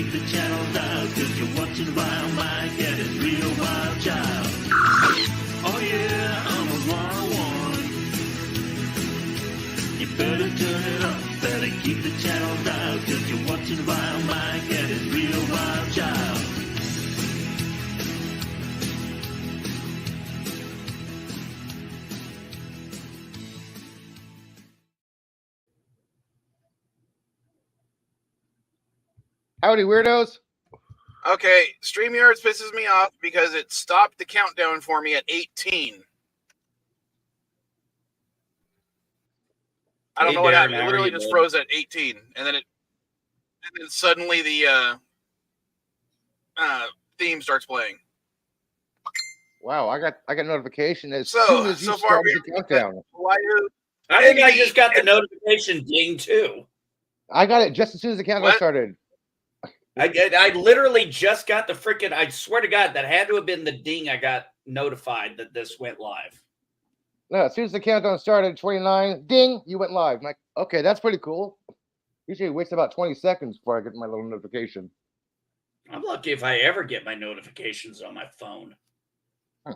keep the channel dialed, cause you're watching Vilemike and his real wild child. Oh yeah, I'm a wild one. You better turn it up, better keep the channel dialed, cause you're watching Vilemike and his real wild child. Howdy, weirdos. Okay, StreamYards pisses me off because it stopped the countdown for me at 18. I don't know what happened. It literally just froze at 18, and then suddenly the theme starts playing. Wow, I got notification as soon as you started the countdown. I think I just got the notification ding too. I got it just as soon as the countdown started. I literally just got the freaking, I swear to God, that had to have been the ding I got notified that this went live. No, as soon as the countdown started, 29, ding, you went live. I'm like, okay, that's pretty cool. Usually it waits about 20 seconds before I get my little notification. I'm lucky if I ever get my notifications on my phone. Do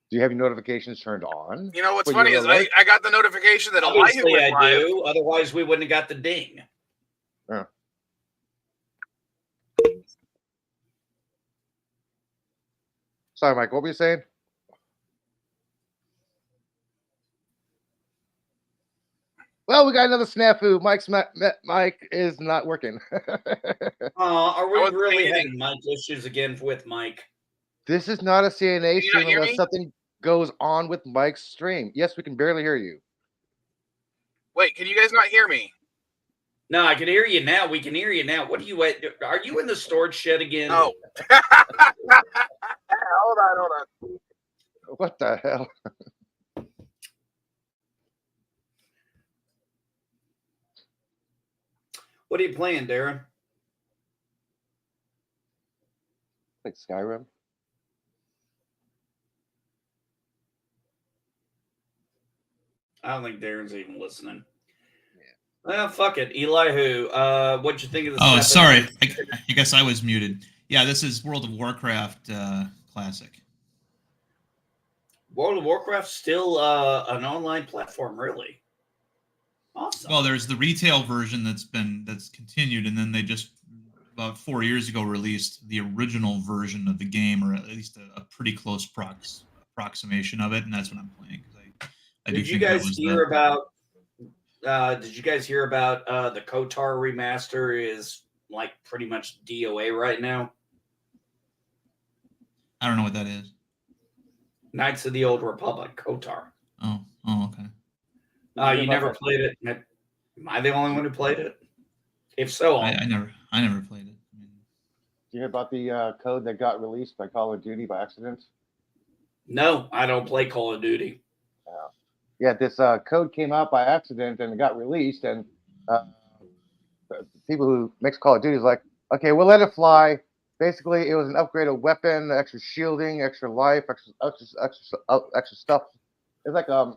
you have your notifications turned on? You know what's funny is I got the notification that Obviously I do, otherwise we wouldn't have got the ding. Yeah. Sorry, Mike, what were you saying? Well, we got another snafu. Mike is not working. Are we really having mic issues again with Mike? This is not a CNA stream unless something goes on with Mike's stream. Yes, we can barely hear you. Wait, can you guys not hear me? No, I can hear you now. We can hear you now. What are you at? Are you in the storage shed again? No. Hold on. What the hell? What are you playing, Darren? Like Skyrim. I don't think Darren's even listening. Well, fuck it. Elihu, what'd you think of the Oh, sorry. I guess I was muted. Yeah, this is World of Warcraft Classic. World of Warcraft still an online platform, really? Awesome. Well, there's the retail version that's continued, and then they just about 4 years ago released the original version of the game, or at least a pretty close approximation of it, and that's what I'm playing. Did you guys hear about the KOTOR remaster is like pretty much DOA right now? I don't know what that is. Knights of the Old Republic, KOTOR. Oh, okay. You never played it? Am I the only one who played it? If so, I never played it. Did you hear about the code that got released by Call of Duty by accident? No, I don't play Call of Duty. Yeah, this code came out by accident and it got released, and people who makes Call of Duty is like, okay, we'll let it fly. Basically, it was an upgraded weapon, extra shielding, extra life, extra stuff. It's like a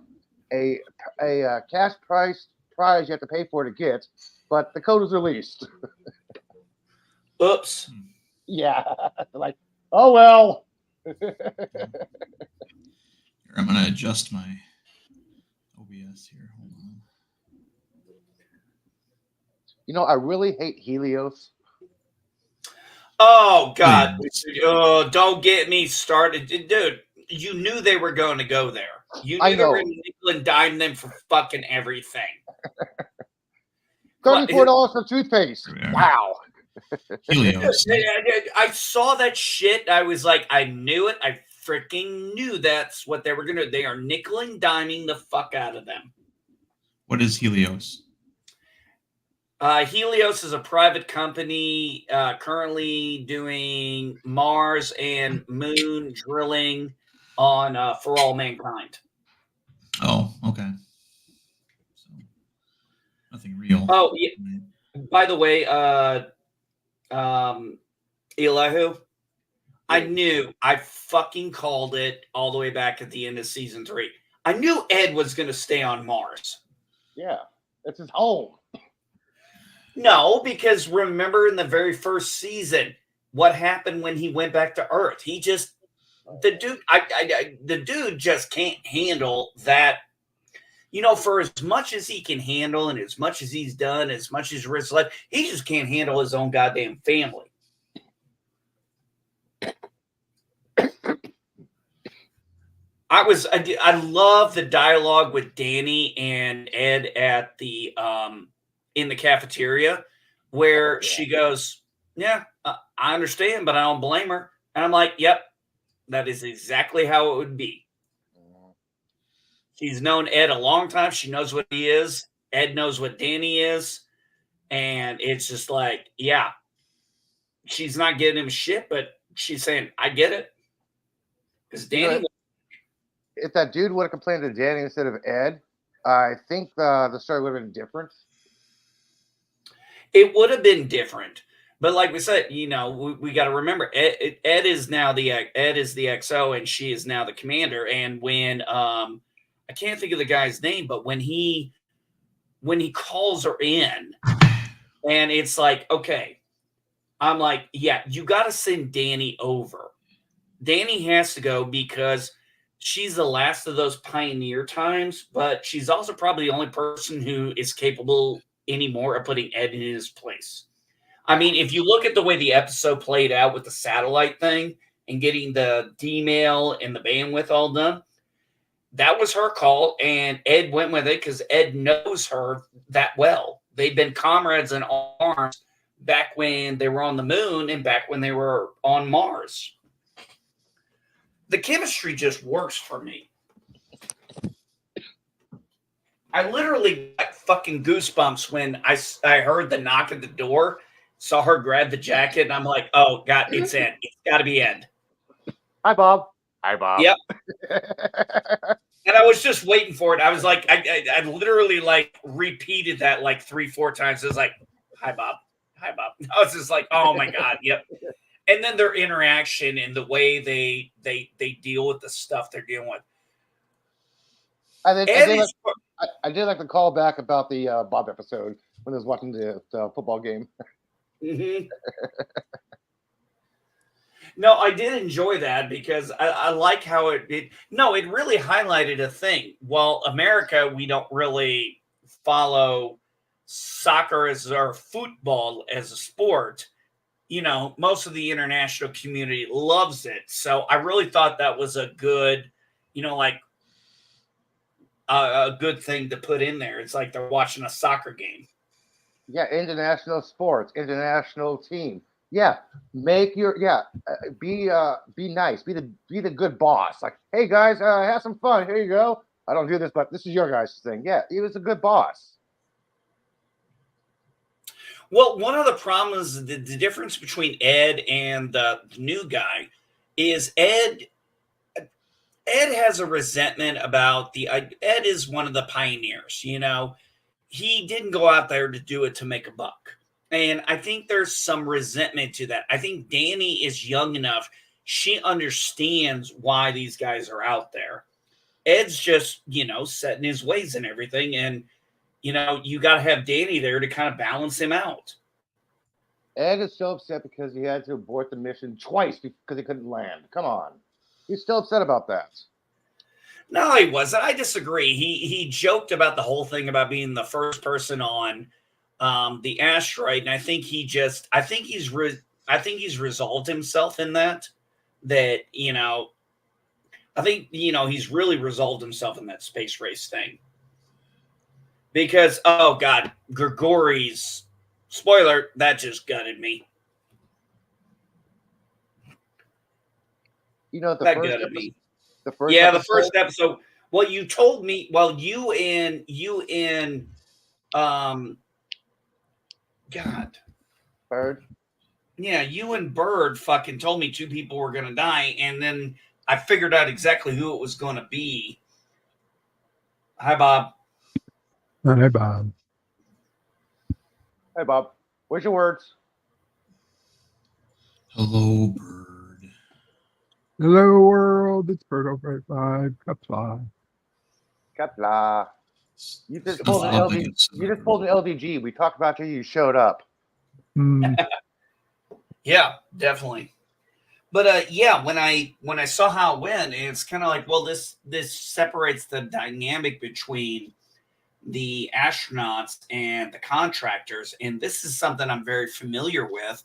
cash prize you have to pay for to get, but the code was released. Oops. Yeah, like, oh well. I'm gonna adjust my OBS here. Hold on. You know, I really hate Helios. Oh God! Oh, don't get me started, dude. You knew they were going to go there. You knew they were going to nickel and dime them for fucking everything. $34 for toothpaste. Wow. Helios. I saw that shit. I was like, I knew it. I freaking knew that's what they were going to do. They are nickel and diming the fuck out of them. What is Helios? Helios is a private company currently doing Mars and Moon drilling on for all mankind. Oh, okay. So nothing real. Oh, yeah. By the way, Elihu, I fucking called it all the way back at the end of season 3. I knew Ed was going to stay on Mars. Yeah, it's his home. No, because remember in the very first season, what happened when he went back to Earth? He just the dude just can't handle that. You know, for as much as he can handle and as much as he's done, as much as risk life, he just can't handle his own goddamn family. I love the dialogue with Danny and Ed at the in the cafeteria where she goes, "Yeah, I understand, but I don't blame her." And I'm like, "Yep, that is exactly how it would be." She's known Ed a long time. She knows what he is. Ed knows what Danny is. And it's just like, yeah, she's not getting him shit, but she's saying, I get it. Because Danny. If that dude would have complained to Danny instead of Ed, I think the story would have been different. It would have been different. But like we said, you know, we got to remember Ed is now the XO and she is now the commander. And when I can't think of the guy's name, but when he calls her in and it's like, okay, I'm like, yeah, you got to send Danny over. Danny has to go because she's the last of those pioneer times, but she's also probably the only person who is capable anymore of putting Ed in his place. I mean, if you look at the way the episode played out with the satellite thing and getting the D-mail and the bandwidth all done, that was her call, and Ed went with it because Ed knows her that well. They've been comrades in arms back when they were on the moon and back when they were on Mars. The chemistry just works for me. I literally got fucking goosebumps when I heard the knock at the door, saw her grab the jacket, and I'm like, oh, God, it's Ed. It's got to be Ed. Hi, Bob. Hi, Bob. Yep. And I was just waiting for it. I was like, I literally like repeated that like 3-4 times. It was like, hi, Bob. Hi, Bob. I was just like, oh my God. Yep. And then their interaction and the way they deal with the stuff they're dealing with. I did like the call back about the Bob episode when I was watching the football game. Mm-hmm. No, I did enjoy that because I like how it really highlighted a thing. While America, we don't really follow soccer or football as a sport, you know, most of the international community loves it. So I really thought that was a good, you know, like a good thing to put in there. It's like they're watching a soccer game. Yeah, international sports, international team. Yeah, make your be nice, be the good boss. Like, hey guys, have some fun. Here you go. I don't do this, but this is your guys' thing. Yeah, he was a good boss. Well, one of the problems, the difference between Ed and the new guy is Ed has a resentment about Ed is one of the pioneers, you know. He didn't go out there to do it to make a buck. And I think there's some resentment to that. I think Danny is young enough. She understands why these guys are out there. Ed's just, you know, setting his ways and everything. And, you know, you got to have Danny there to kind of balance him out. Ed is so upset because he had to abort the mission twice because he couldn't land. Come on. He's still upset about that. No, he wasn't. I disagree. He joked about the whole thing about being the first person on the asteroid, and I think he's resolved himself in that. That, you know, I think, you know, he's really resolved himself in that space race thing. Because, oh God, Grigori's spoiler, that just gutted me. You know, the first episode. Well, you told me. Well, you and God, Bird. Yeah, you and Bird fucking told me 2 people were gonna die, and then I figured out exactly who it was gonna be. Hi, Bob. Hi, Bob. Hey, Bob. What's your words? Hello, Bird. Hello, world. It's Bird 5. Cuppa. Kapla. You just Stuff pulled an like LD. it's, You just pulled an LDG. We talked about you. You showed up. Yeah, definitely. But yeah, when I saw how it went, it's kind of like, well, this separates the dynamic between the astronauts and the contractors, and this is something I'm very familiar with,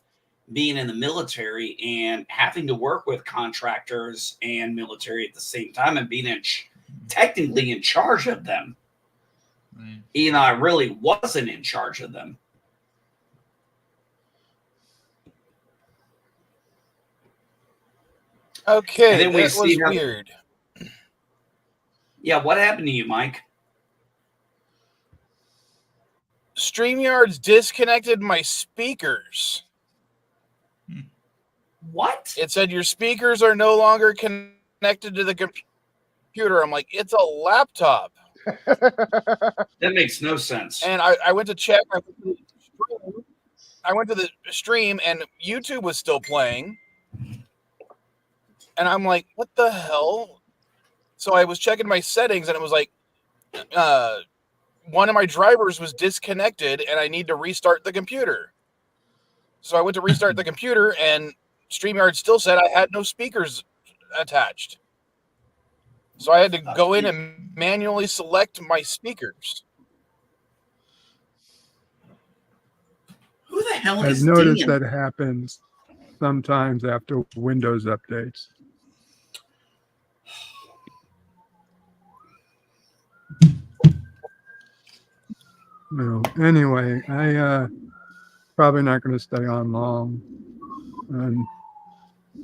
being in the military and having to work with contractors and military at the same time, and being technically in charge of them. right. You know, I really wasn't in charge of them. Okay, And then we that see was how- weird. Yeah, what happened to you, Mike? StreamYard's disconnected my speakers. What? It said your speakers are no longer connected to the computer. I'm like, it's a laptop. That makes no sense. And I went to check. I went to the stream, and YouTube was still playing. And I'm like, what the hell? So I was checking my settings, and it was like one of my drivers was disconnected, and I need to restart the computer. So I went to restart the computer, and StreamYard still said I had no speakers attached. So I had to go in and manually select my speakers. Who the hell I've is noticed Dan? that happens sometimes after Windows updates. No. Anyway, I probably not going to stay on long, and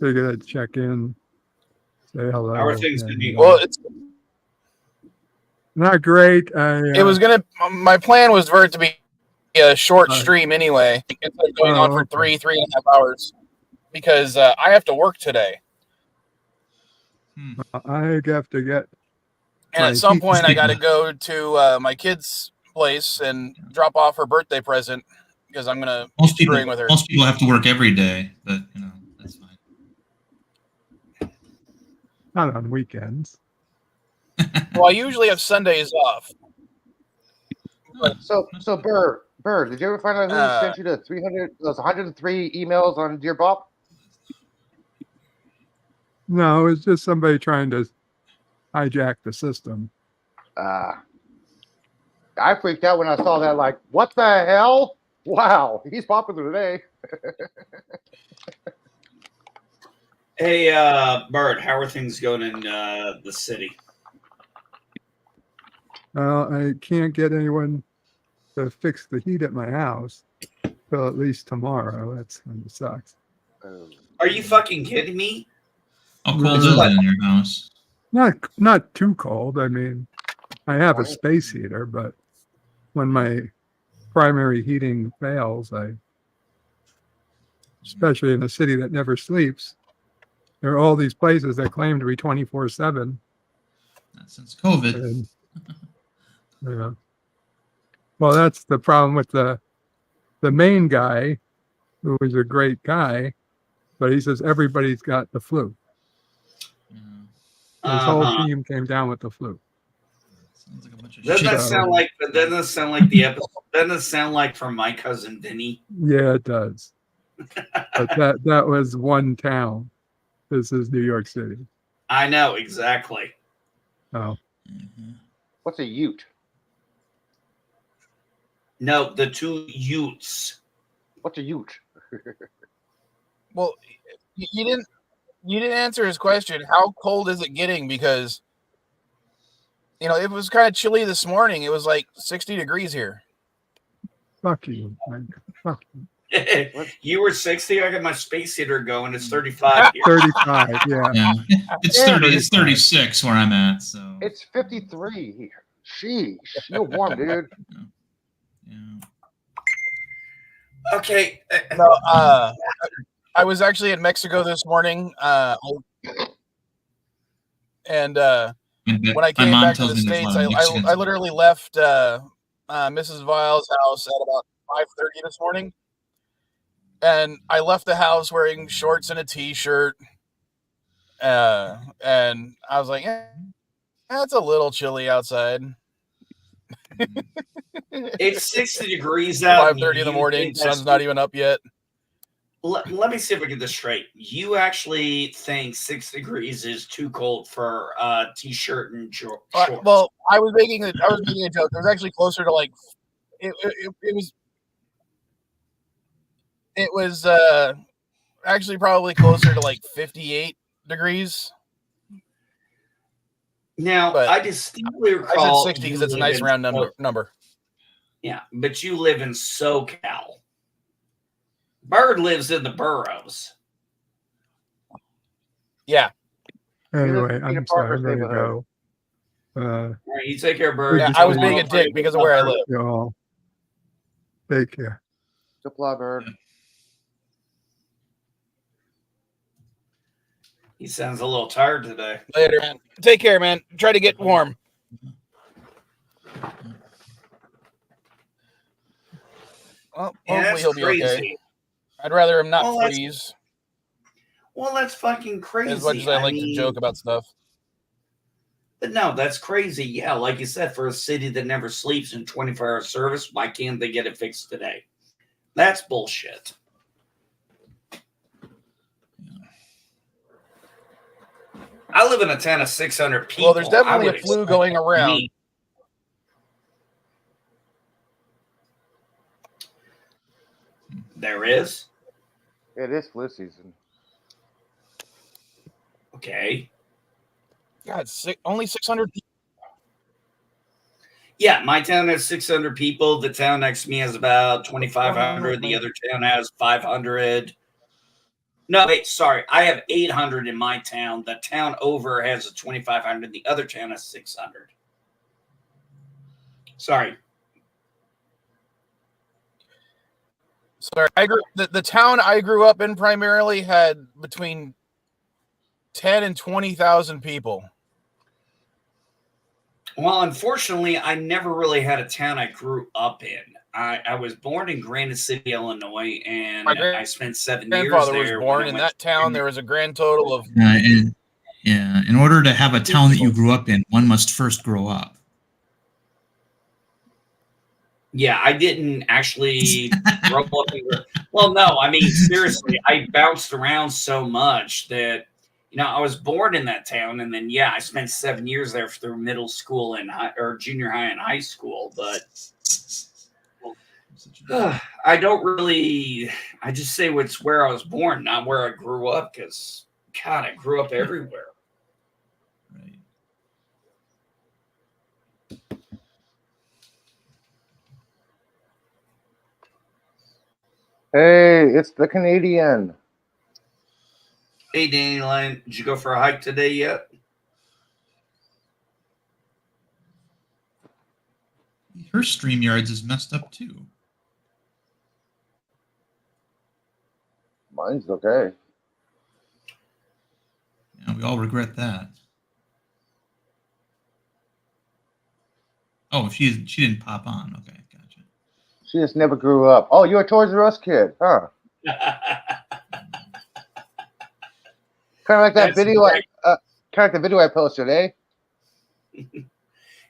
figured I'd check in, say hello. How are things and, going? Well, it's not great. it was gonna. My plan was for it to be a short stream anyway, instead of going on for okay. 3.5 hours, because I have to work today, I have to get. and My at some heat point I got to signal. go to my kid's place and drop off her birthday present because I'm gonna be Most people, screwing with her. most people have to work every day, but you know that's fine. Not on weekends. Well, I usually have Sundays off. So Bird, did you ever find out who sent you the 103 emails on Dear Bob? No, it's just somebody trying to hijack the system. I freaked out when I saw that. Like, what the hell? Wow, he's popular today. Hey, Bird, how are things going in the city? I can't get anyone to fix the heat at my house till at least tomorrow. That's kind of sucks. Are you fucking kidding me? How cold is it in your house? Not too cold. I mean, I have a space heater, but when my primary heating fails, especially in a city that never sleeps, there are all these places that claim to be 24/7. Not since COVID. And, yeah. Well, that's the problem with the main guy, who is a great guy, but he says everybody's got the flu. Yeah. His whole team came down with the flu. Sounds like a bunch of Doesn't shit. that sound like? Doesn't that sound like the episode? Doesn't it sound like from My Cousin Vinny? Yeah, it does. But that was one town. This is New York City. I know exactly. Oh, What's a Ute? No, the two Utes. What's a Ute? Well, you didn't answer his question. How cold is it getting? Because it was kind of chilly this morning. It was like 60 degrees here. fuck you. Fuck you. You were 60. I got my space heater going. It's 35 here. 35, yeah. Yeah, it's 30. It's 36 where I'm at. So It's 53 here. Sheesh, you're warm, dude. yeah. Okay. No, I was actually in Mexico this morning, and when I came back to the States, I literally left Mrs. Vile's house at about 5:30 this morning, and I left the house wearing shorts and a t-shirt, and I was like, it's a little chilly outside. It's 60 degrees out. 5:30 in the morning. Sun's not even up yet. Let me see if I get this straight. You actually think 6 degrees is too cold for t-shirt and shorts? Well, I was making a joke. It was actually closer to like it was actually probably closer to like 58 degrees. Now, But I distinctly recall. I said 60 because it's a nice round number. Yeah, but you live in SoCal. Bird lives in the boroughs. Yeah. Anyway, Peanut I'm Parker's sorry. I'm going to neighborhood. go. All right, you take care, Bird. Yeah, I was being a dick because of where I live. Y'all, take care. Supply bird. He sounds a little tired today. Later, man. Take care, man. Try to get warm. Well, hopefully he'll be okay. I'd rather him not freeze. Well, that's fucking crazy. As much as I like to joke about stuff. But no, that's crazy. Yeah, like you said, for a city that never sleeps in 24-hour service, why can't they get it fixed today? That's bullshit. I live in a town of 600 people. Well, there's definitely a flu going around. There is? It is flu season. Okay. God, only 600 people. Yeah, my town has 600 people. The town next to me has about 2,500. The other town has 500. No, wait, sorry. I have 800 in my town. The town over has a 2,500. The other town has 600. Sorry. Sorry, the town I grew up in primarily had between 10 and 20,000 people. Well, unfortunately, I never really had a town I grew up in. I was born in Granite City, Illinois, and I spent 7 years there. My grandfather was born in that town. There was a grand total of... in order to have a town that you grew up in, one must first grow up. Yeah, I didn't actually grow up in... Well, no, I mean, seriously, I bounced around so much that, I was born in that town, and then, I spent 7 years there through middle school and junior high and high school, but I don't really... I just say it's where I was born, not where I grew up, because, God, I grew up everywhere. Right. Hey, it's the Canadian. Hey, Dandelion, did you go for a hike today yet? Her StreamYards is messed up too. Mine's okay. Yeah, we all regret that. Oh, she didn't pop on. Okay, gotcha. She just never grew up. Oh, you're a Toys R Us kid, huh? Kind of like that video. Kind of like the video I posted, eh?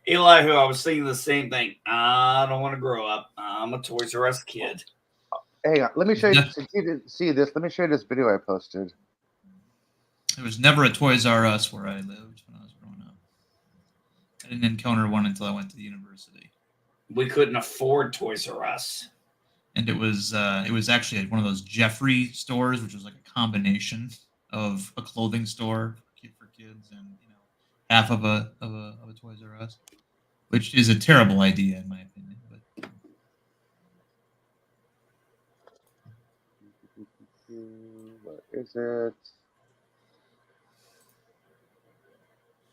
Eli, who I was thinking the same thing. I don't want to grow up. I'm a Toys R Us kid. Hang on, let me show you. See this? Let me show you this video I posted. There was never a Toys R Us where I lived when I was growing up. I didn't encounter one until I went to the university. We couldn't afford Toys R Us. And it was actually at one of those Jeffrey stores, which was like a combination of a clothing store for kids and half of a Toys R Us, which is a terrible idea in my opinion. But what is it?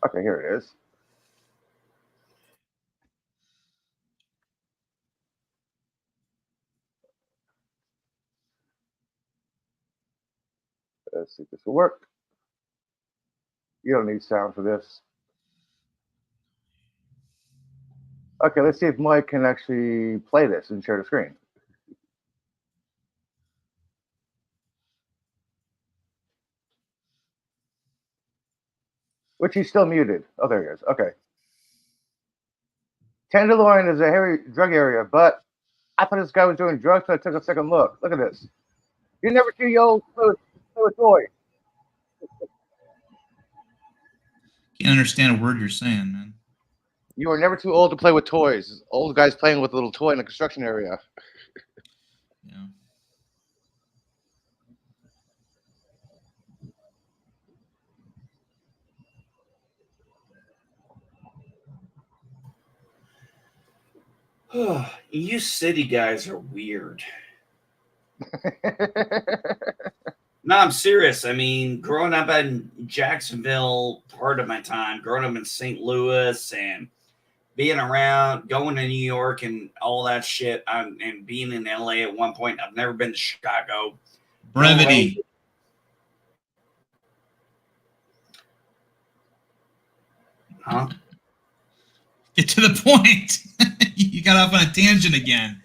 Okay, here it is. Let's see if this will work. You don't need sound for this. Okay, let's see if Mike can actually play this and share the screen. Which he's still muted. Oh, there he is. Okay. Tenderloin is a heavy drug area, but I thought this guy was doing drugs, so I took a second look. Look at this. You never see the old play with toys. Can't understand a word you're saying, man. You were never too old to play with toys. Old guys playing with a little toy in the construction area. Yeah. You city guys are weird. No, I'm serious. I mean, growing up in Jacksonville, part of my time, growing up in St. Louis and being around, going to New York and all that shit, and being in LA at one point. I've never been to Chicago. Brevity. Huh? Get to the point. You got off on a tangent again.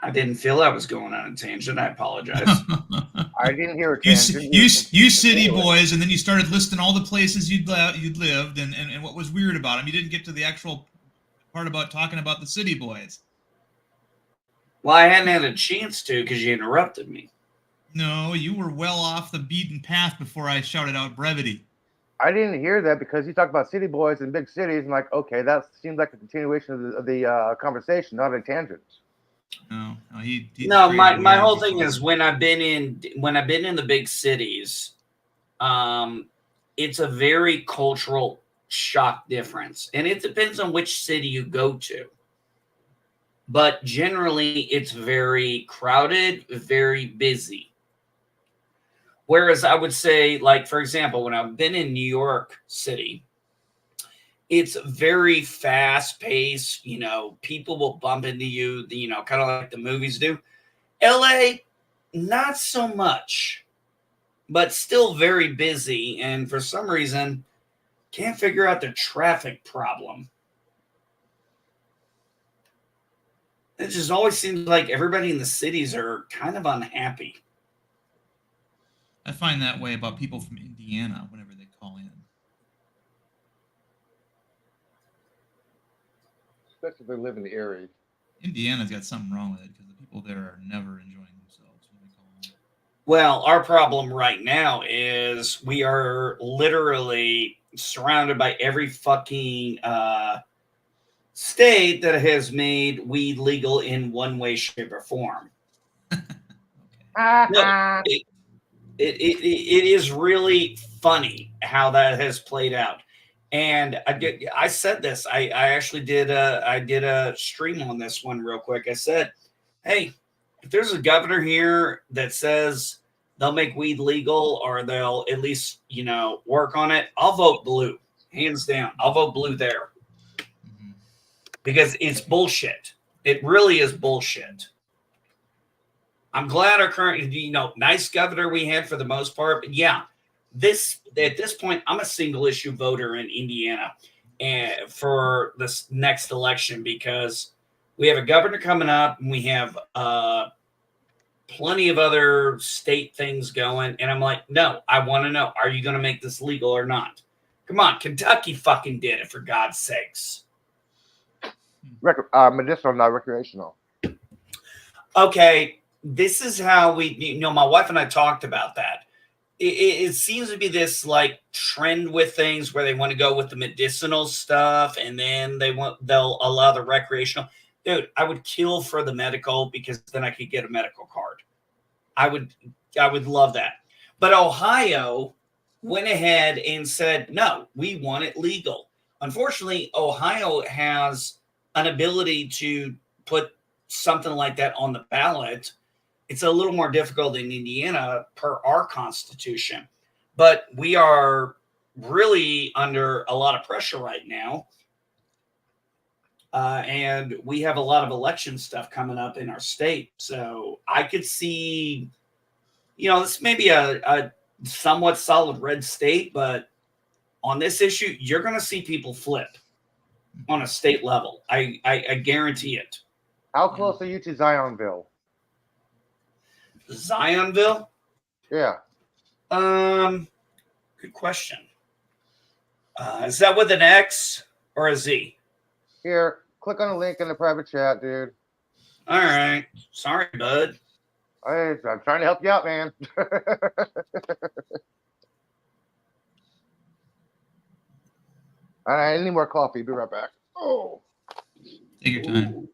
I didn't feel I was going on a tangent. I apologize. I didn't hear a You tangent. city boys, and then you started listing all the places you'd lived and what was weird about them. You didn't get to the actual part about talking about the city boys. Well, I hadn't had a chance to because you interrupted me. No, you were well off the beaten path before I shouted out brevity. I didn't hear that because you talked about city boys and big cities. And like, okay, that seems like a continuation of the conversation, not a tangent. No, no. My whole thing is when I've been in the big cities, it's a very cultural shock difference, and it depends on which city you go to. But generally, it's very crowded, very busy. Whereas I would say, like, for example, when I've been in New York City, it's very fast paced. You know, people will bump into you, you know, kind of like the movies do. LA, not so much, but still very busy. And for some reason, can't figure out the traffic problem. It just always seems like everybody in the cities are kind of unhappy. I find that way about people from Indiana whenever they call in. Especially if they live in the area. Indiana's got something wrong with it because the people there are never enjoying themselves when they call in. Well, our problem right now is we are literally surrounded by every fucking state that has made weed legal in one way, shape, or form. Look, it is really funny how that has played out. And I said this. I actually did a stream on this one real quick. I said, hey, if there's a governor here that says they'll make weed legal or they'll at least, you know, work on it, I'll vote blue. Hands down. I'll vote blue there. Mm-hmm. Because it's bullshit. It really is bullshit. I'm glad our current, you know, nice governor we had for the most part. But yeah, at this point, I'm a single issue voter in Indiana and for this next election because we have a governor coming up and we have plenty of other state things going. And I'm like, no, I want to know, are you going to make this legal or not? Come on, Kentucky fucking did it, for God's sakes. Medicinal, not recreational. Okay, this is how we, you know, my wife and I talked about that. It seems to be this like trend with things where they want to go with the medicinal stuff and then they'll allow the recreational. Dude, I would kill for the medical because then I could get a medical card. I would love that. But Ohio went ahead and said, no, we want it legal. Unfortunately, Ohio has an ability to put something like that on the ballot. It's a little more difficult in Indiana per our constitution, but we are really under a lot of pressure right now. And we have a lot of election stuff coming up in our state. So I could see, you know, this may be a somewhat solid red state, but on this issue, you're going to see people flip on a state level. I guarantee it. How close are you to Zionville? Zionville? Yeah. Good question. Is that with an X or a Z? Here, click on the link in the private chat, dude. All right. Sorry, bud. I'm trying to help you out, man. All right, I need more coffee. Be right back. Oh. Take your time.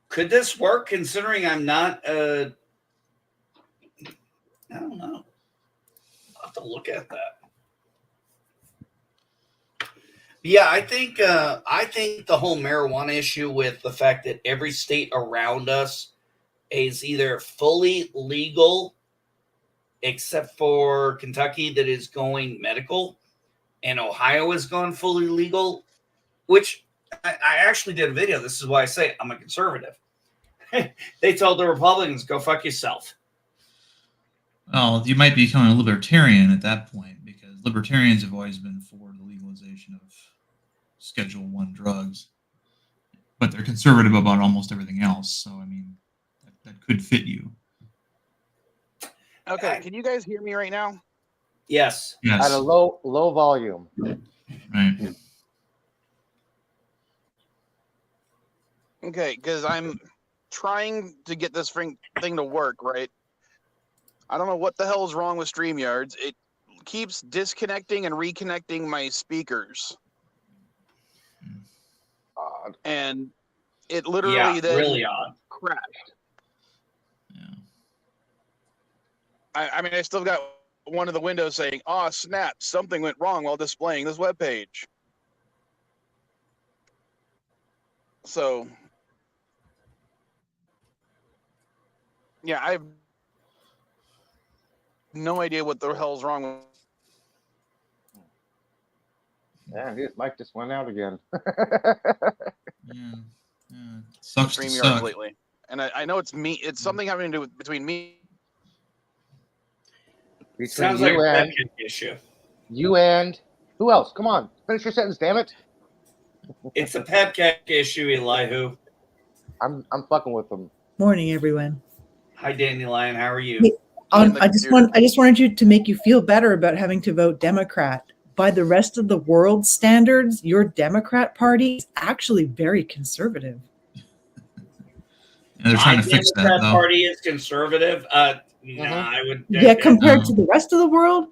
Could this work considering I'm not I don't know. I'll have to look at that. Yeah, I think the whole marijuana issue with the fact that every state around us is either fully legal, except for Kentucky that is going medical, and Ohio is going fully legal, which I actually did a video. This is why I say I'm a conservative. They told the Republicans, go fuck yourself. Well, you might become a libertarian at that point, because libertarians have always been for the legalization of Schedule I drugs, but they're conservative about almost everything else. So, I mean, that could fit you. Okay, can you guys hear me right now? Yes. Yes. At a low volume. Right. Okay, because I'm trying to get this thing to work, right? I don't know what the hell is wrong with StreamYards. It keeps disconnecting and reconnecting my speakers. And it literally then really odd. crashed. Yeah. I mean, I still got one of the windows saying, "Oh snap! Something went wrong while displaying this web page." So, yeah, I have no idea what the hell's wrong with Yeah, his mic just went out again. Yeah. Sucks to StreamYards suck. lately. And I know it's me. It's something having to do with between me. Between Sounds like a you and Beckett issue. you and who else? Come on, finish your sentence, damn it. It's a Pepcak issue, Elihu. I'm fucking with them. Morning, everyone. Hi, Dandelion. How are you? Hey, On the I just wanted you to make you feel better about having to vote Democrat. By the rest of the world's standards, your Democrat party is actually very conservative. And they're trying My to fix that, Democrat though. Party is conservative. No, I would. Yeah, compared to the rest of the world.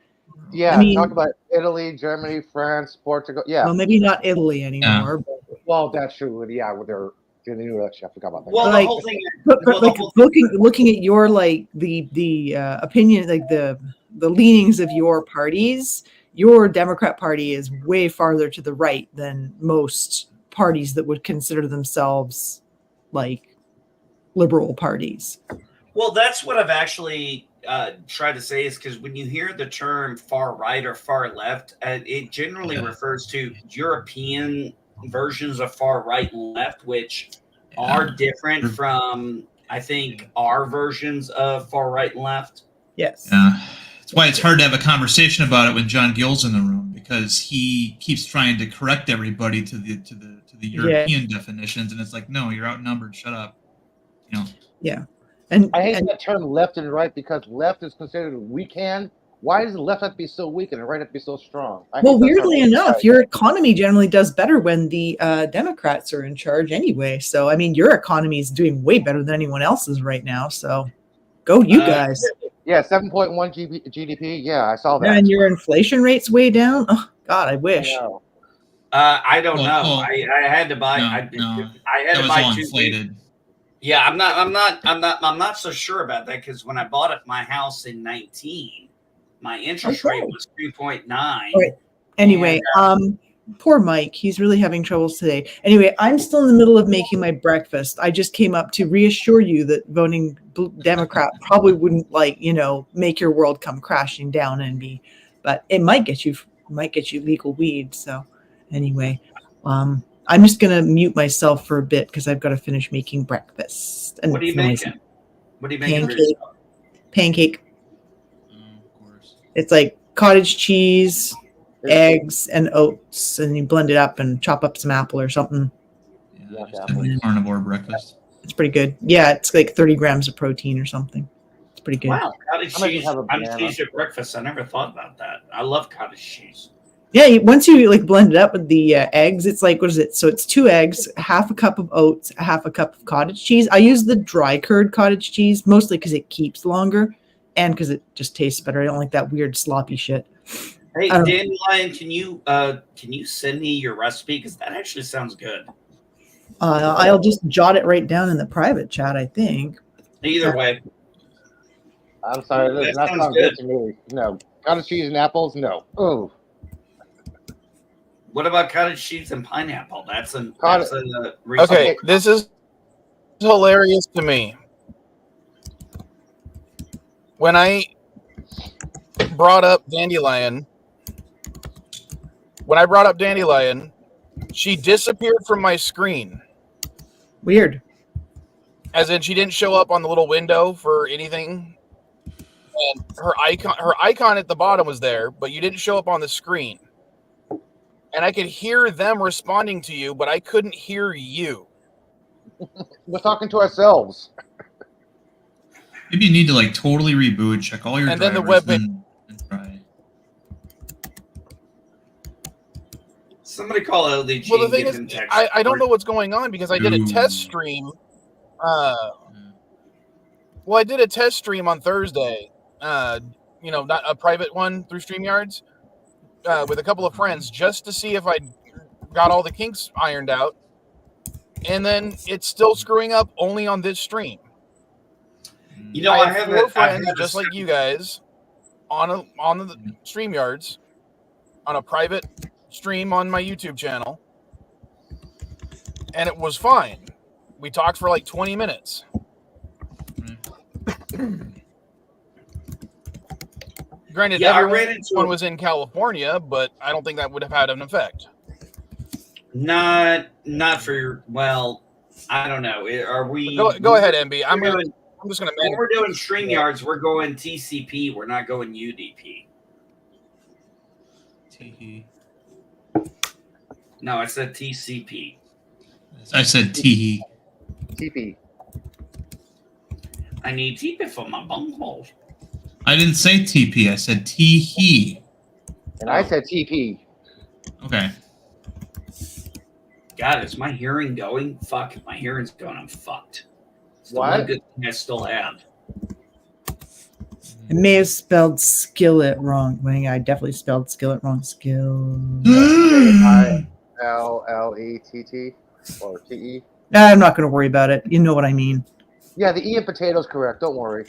Yeah, I mean- talk about Italy, Germany, France, Portugal. Yeah, Well, maybe not Italy anymore. well, that's true. Yeah, with their new election, I forgot about that. Well, Like- the whole thing. But well, the like whole looking at your like the opinion, like the leanings of your parties, your Democrat Party is way farther to the right than most parties that would consider themselves like liberal parties. Well, that's what I've actually tried to say, is because when you hear the term far right or far left, it generally refers to European versions of far right and left, which are different from, I think, our versions of far right and left. Yes. That's why it's hard to have a conversation about it when John Gill's in the room, because he keeps trying to correct everybody to the European definitions, and it's like, no, you're outnumbered. Shut up. You know. Yeah. And I hate that term left and right, because left is considered weak hand. Why does the left have to be so weak and the right have to be so strong? well, weirdly enough, your economy generally does better when the Democrats are in charge anyway. So, I mean, your economy is doing way better than anyone else's right now. So, go you guys. Yeah, 7.1 GDP. Yeah, I saw that. And your inflation rate's way down. Oh, God, I wish. I don't know. Well, I had to buy. No, I had that to was buy all 2 inflated. Yeah, I'm not so sure about that, because when I bought it, my house in 19, my interest Okay. rate was 2.9. All right. Anyway, poor Mike. He's really having troubles today. Anyway, I'm still in the middle of making my breakfast. I just came up to reassure you that voting Democrat probably wouldn't make your world come crashing down but it might get you legal weed. So anyway, I'm just going to mute myself for a bit because I've got to finish making breakfast. And What are you making? What are you making? Pancake. Of course. It's like cottage cheese, eggs, and oats, and you blend it up and chop up some apple or something. Yeah, just a carnivore breakfast. It's pretty good. Yeah, it's like 30 grams of protein or something. It's pretty good. Wow, cottage I might cheese. just have a Cottage banana. cheese at breakfast. I never thought about that. I love cottage cheese. Yeah, once you like blend it up with the eggs, it's like, what is it? So it's 2 eggs, half a cup of oats, half a cup of cottage cheese. I use the dry curd cottage cheese mostly because it keeps longer and because it just tastes better. I don't like that weird sloppy shit. Hey, I don't- Dandelion, can you send me your recipe? Because that actually sounds good. I'll just jot it right down in the private chat, I think. Either way, I'm sorry, that does That not sounds sound good good. to me. No. Cottage cheese and apples? No. Oh. what about cottage cheese and pineapple? That's a Okay, reasonable. this is hilarious to me. When I brought up Dandelion, she disappeared from my screen. Weird. As in, she didn't show up on the little window for anything. And her icon at the bottom was there, but you didn't show up on the screen. And I could hear them responding to you, but I couldn't hear you. We're talking to ourselves. Maybe you need to like totally reboot, check all your And then drivers, the web and try. Somebody call LDG. Well, the and thing give is, him text I don't support. know what's going on because I did a test stream. Well, I did a test stream on Thursday. Not a private one through StreamYards with a couple of friends just to see if I got all the kinks ironed out. And then it's still screwing up only on this stream. You know, I I have have 4 friends just like you guys on the StreamYards on a private stream on my YouTube channel, and it was fine. We talked for like 20 minutes. Granted, Yeah, I ran everyone into was in California, but I don't think that would have had an effect. Not for, well, I don't know. Are we? Go ahead, MB. I'm just gonna. When we're doing StreamYards, we're going TCP. We're not going UDP. Tee-hee. No, I said TCP. I said tee. TP. I need TP for my bunghole. I didn't say TP. I said tee-hee. And I said TP. Okay. God, is my hearing going? Fuck, if my hearing's going, I'm fucked. It's the What? one good thing I still have. I may have spelled skillet wrong. Well, I definitely spelled skillet wrong. ILLETT or TE. I'm not going to worry about it. You know what I mean. Yeah, the E in potato's correct. Don't worry.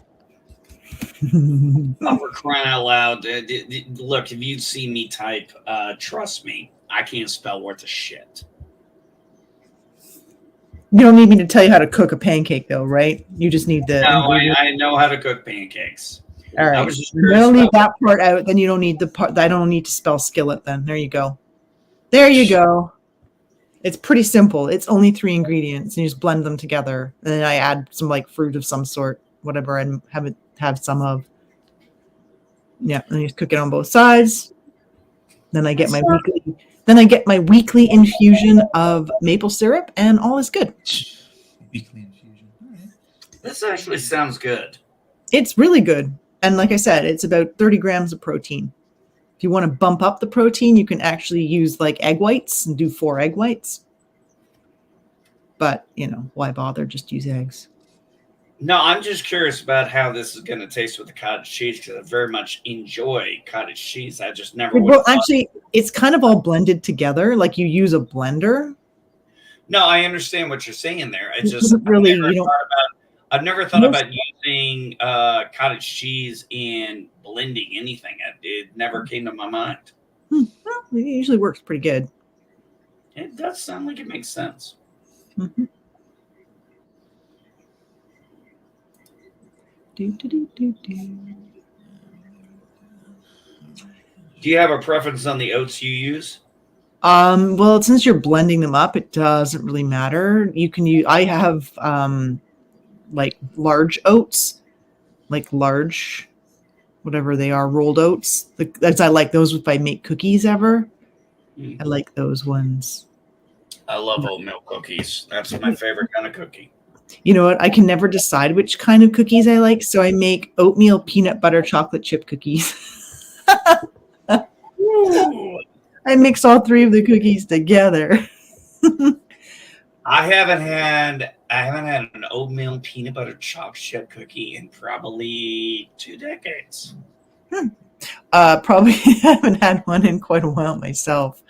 Oh, for crying out loud. Look, if you'd see me type, trust me, I can't spell worth a shit. You don't need me to tell you how to cook a pancake, though, right? You just need the. No, I know how to cook pancakes. All I right. was just You curious don't leave about- that part out. Then you don't need the part. I don't need to spell skillet. Then there you go. There you go. It's pretty simple. It's only 3 ingredients, and you just blend them together. And then I add some like fruit of some sort, whatever, and have some of. Yeah, and you just cook it on both sides. Then I get my weekly. Then I get my weekly infusion of maple syrup, and all is good. Weekly infusion. All right. This actually sounds good. It's really good. And like I said, it's about 30 grams of protein. If you want to bump up the protein, you can actually use like egg whites and do 4 egg whites. But, why bother? Just use eggs. No, I'm just curious about how this is going to taste with the cottage cheese because I very much enjoy cottage cheese. I just never would. Well, actually, it's kind of all blended together. Like you use a blender. No, I understand what you're saying there. I It just doesn't really, you don't. I've never thought about using cottage cheese in blending anything. It never came to my mind. Well, it usually works pretty good. It does sound like it makes sense. Mm-hmm. Do you have a preference on the oats you use? Well, since you're blending them up, it doesn't really matter. You can use. I have like large oats, like large, whatever they are, rolled oats. I like those if I make cookies ever. I like those ones. I love oat milk cookies. That's my favorite kind of cookie. You know what? I can never decide which kind of cookies I like, so I make oatmeal peanut butter chocolate chip cookies. I mix all three of the cookies together. I haven't had an oatmeal peanut butter chocolate chip cookie in probably 2 decades. Probably haven't had one in quite a while myself.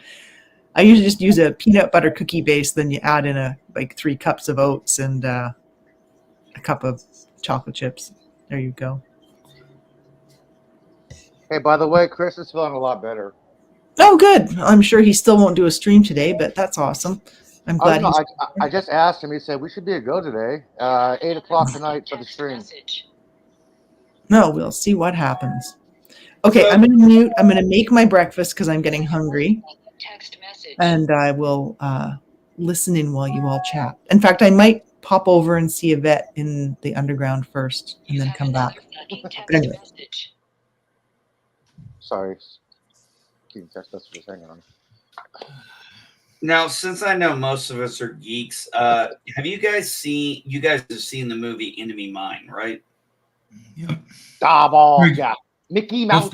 I usually just use a peanut butter cookie base, then you add in like 3 cups of oats and a cup of chocolate chips. There you go. Hey, by the way, Chris is feeling a lot better. Oh, good. I'm sure he still won't do a stream today, but that's awesome. I'm glad no, he's. I just asked him. He said we should be a go today. 8 o'clock tonight for the stream. No, we'll see what happens. Okay, So- I'm going to mute. I'm going to make my breakfast because I'm getting hungry. And I will listen in while you all chat. In fact, I might pop over and see Yvette in the underground first and then come back. But anyway. Sorry. Keeping text messages. Hang on. Now, since I know most of us are geeks, have you guys seen the movie Enemy Mine, right? Yep. Ball, yeah. Mickey Mouse.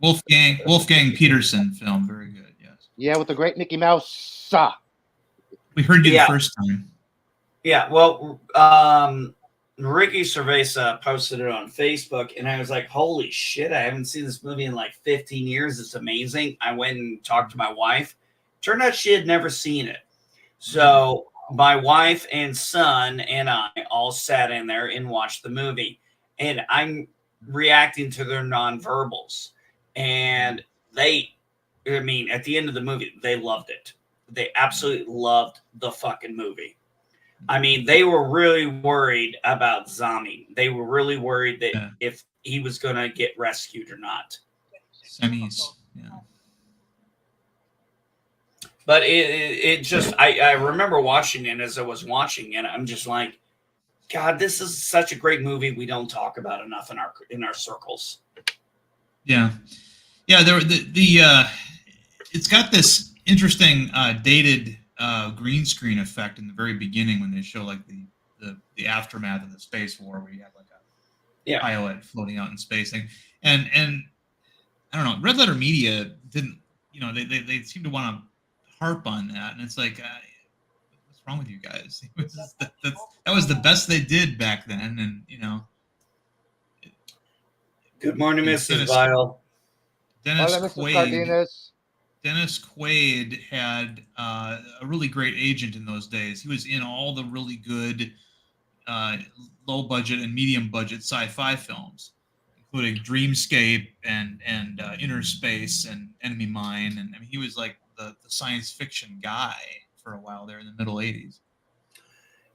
Wolfgang Peterson film. Very good. Yes. Yeah, with the great Mickey Mouse. We heard you the first time. Yeah. Well, Ricky Cerveza posted it on Facebook, and I was like, holy shit, I haven't seen this movie in like 15 years. It's amazing. I went and talked to my wife. Turned out she had never seen it. So my wife and son and I all sat in there and watched the movie. And I'm reacting to their nonverbals. And at the end of the movie, they loved it. They absolutely loved the fucking movie. I mean, they were really worried about Zami. They were really worried that if he was going to get rescued or not. Semis, yeah. But it just, I remember watching it as I was watching it. I'm just like, God, this is such a great movie. We don't talk about enough in our circles. Yeah. Yeah. It's got this interesting dated green screen effect in the very beginning when they show like the aftermath of the space war, where you have like a pilot floating out in space thing. And I don't know, Red Letter Media didn't, they seem to want to harp on that, and it's like, what's wrong with you guys? That was the best they did back then, and Good morning, Mrs. Vile. Dennis Quaid had a really great agent in those days. He was in all the really good low budget and medium budget sci-fi films, including Dreamscape and Inner Space and Enemy Mine, and I mean, he was like the science fiction guy for a while there in the middle 80s.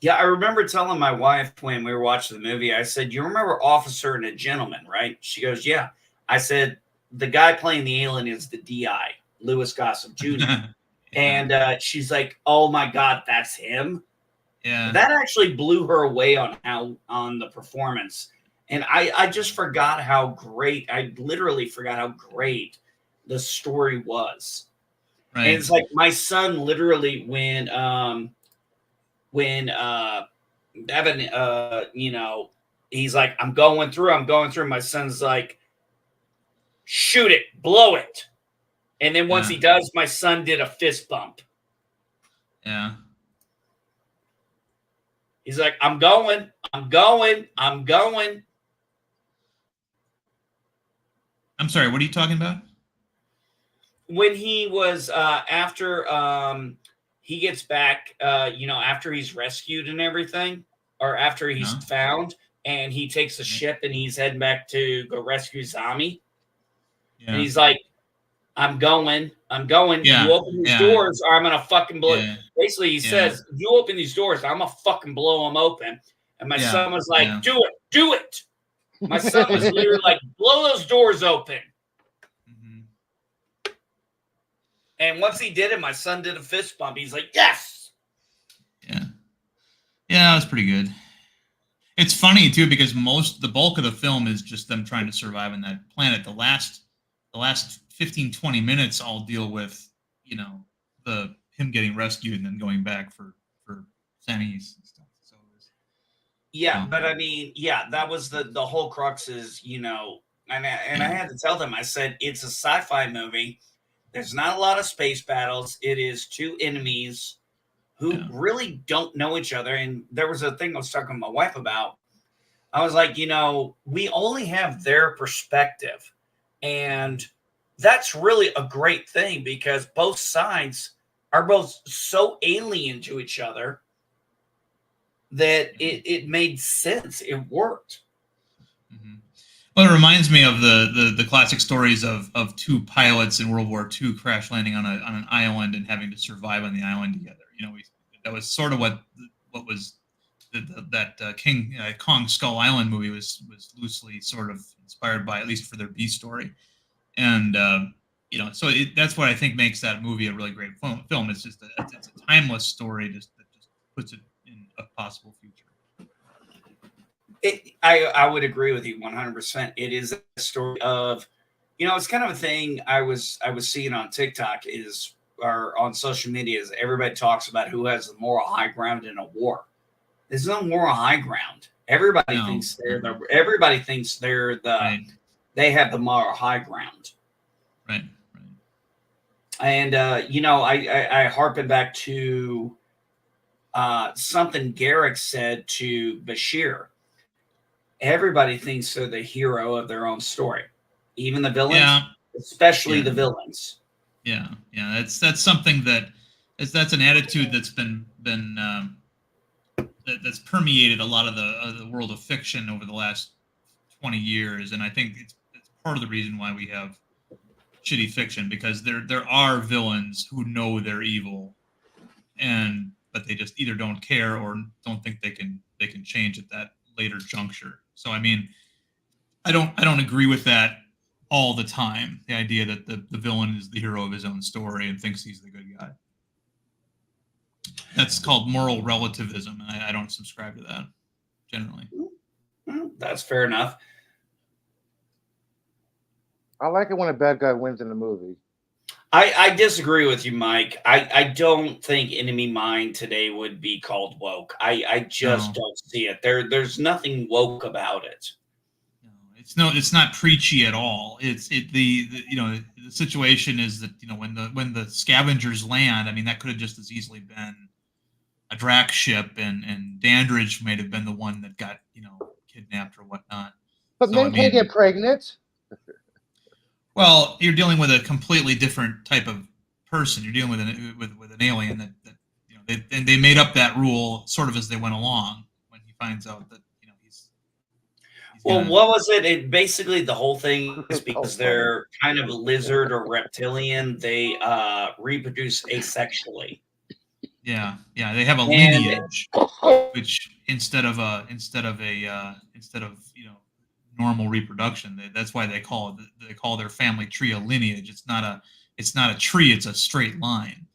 Yeah, I remember telling my wife when we were watching the movie, I said, you remember Officer and a Gentleman, right? She goes, yeah. I said, the guy playing the alien is the DI, Louis Gossett Jr. And she's like, oh my God, that's him? Yeah. That actually blew her away on the performance. And I just forgot how great, I literally forgot how great the story was. Right. And it's like my son literally when Evan, he's like, I'm going through. My son's like, shoot it, blow it. And then once he does, my son did a fist bump. Yeah. He's like, I'm going. I'm sorry, what are you talking about? When he was after he gets back, after he's rescued and everything, or after he's found, and he takes a ship and he's heading back to go rescue Zami. Yeah. And he's like, I'm going. Yeah. You open these doors or I'm going to fucking blow. Yeah. Basically, he says, you open these doors, I'm going to fucking blow them open. And my son was like, do it. My son was literally like, blow those doors open. And once he did it, my son did a fist bump. He's like, yes. Yeah. Yeah, that was pretty good. It's funny, too, because the bulk of the film is just them trying to survive on that planet. The last 15, 20 minutes all deal with, him getting rescued and then going back for Sammy's and stuff. So Yeah, Oh. but I mean, yeah, that was the whole crux is, and I had to tell them, I said, it's a sci-fi movie. There's not a lot of space battles. It is two enemies who Yeah. really don't know each other. And there was a thing I was talking to my wife about. I was like, we only have their perspective. And that's really a great thing because both sides are both so alien to each other that it made sense. It worked. Mm-hmm. Well, it reminds me of the classic stories of two pilots in World War II crash landing on an island and having to survive on the island together. That was sort of what was that King Kong Skull Island movie was loosely sort of inspired by, at least for their B story. And so that's what I think makes that movie a really great film. It's just it's a timeless story that just puts it in a possible future. I would agree with you 100%. It is a story of, it's kind of a thing I was seeing on TikTok or on social media is everybody talks about who has the moral high ground in a war. There's no moral high ground. Everybody thinks they're Right. They have the moral high ground. Right. And I harken back to something Garrick said to Bashir. Everybody thinks they're the hero of their own story, even the villains, especially the villains. Yeah. That's something that's an attitude that's been that's permeated a lot of the world of fiction over the last 20 years, and I think it's part of the reason why we have shitty fiction, because there are villains who know they're evil, but they just either don't care or don't think they can change at that later juncture. So I mean, I don't agree with that all the time. The idea that the villain is the hero of his own story and thinks he's the good guy. That's called moral relativism, and I don't subscribe to that generally. That's fair enough. I like it when a bad guy wins in a movie. I disagree with you, Mike. I don't think Enemy Mine today would be called woke. I just don't see it. There's nothing woke about it. No, it's not preachy at all. The situation is that when the scavengers land, I mean, that could have just as easily been a Drac ship, and Dandridge may have been the one that got kidnapped or whatnot. But men can't get pregnant. Well, you're dealing with a completely different type of person. You're dealing with an alien that they made up that rule sort of as they went along. When he finds out that he's well, what was it? It basically the whole thing is because they're kind of a lizard or reptilian. They reproduce asexually. Yeah, they have a lineage, which instead of normal reproduction, that's why they call their family tree a lineage. It's not a tree; it's a straight line,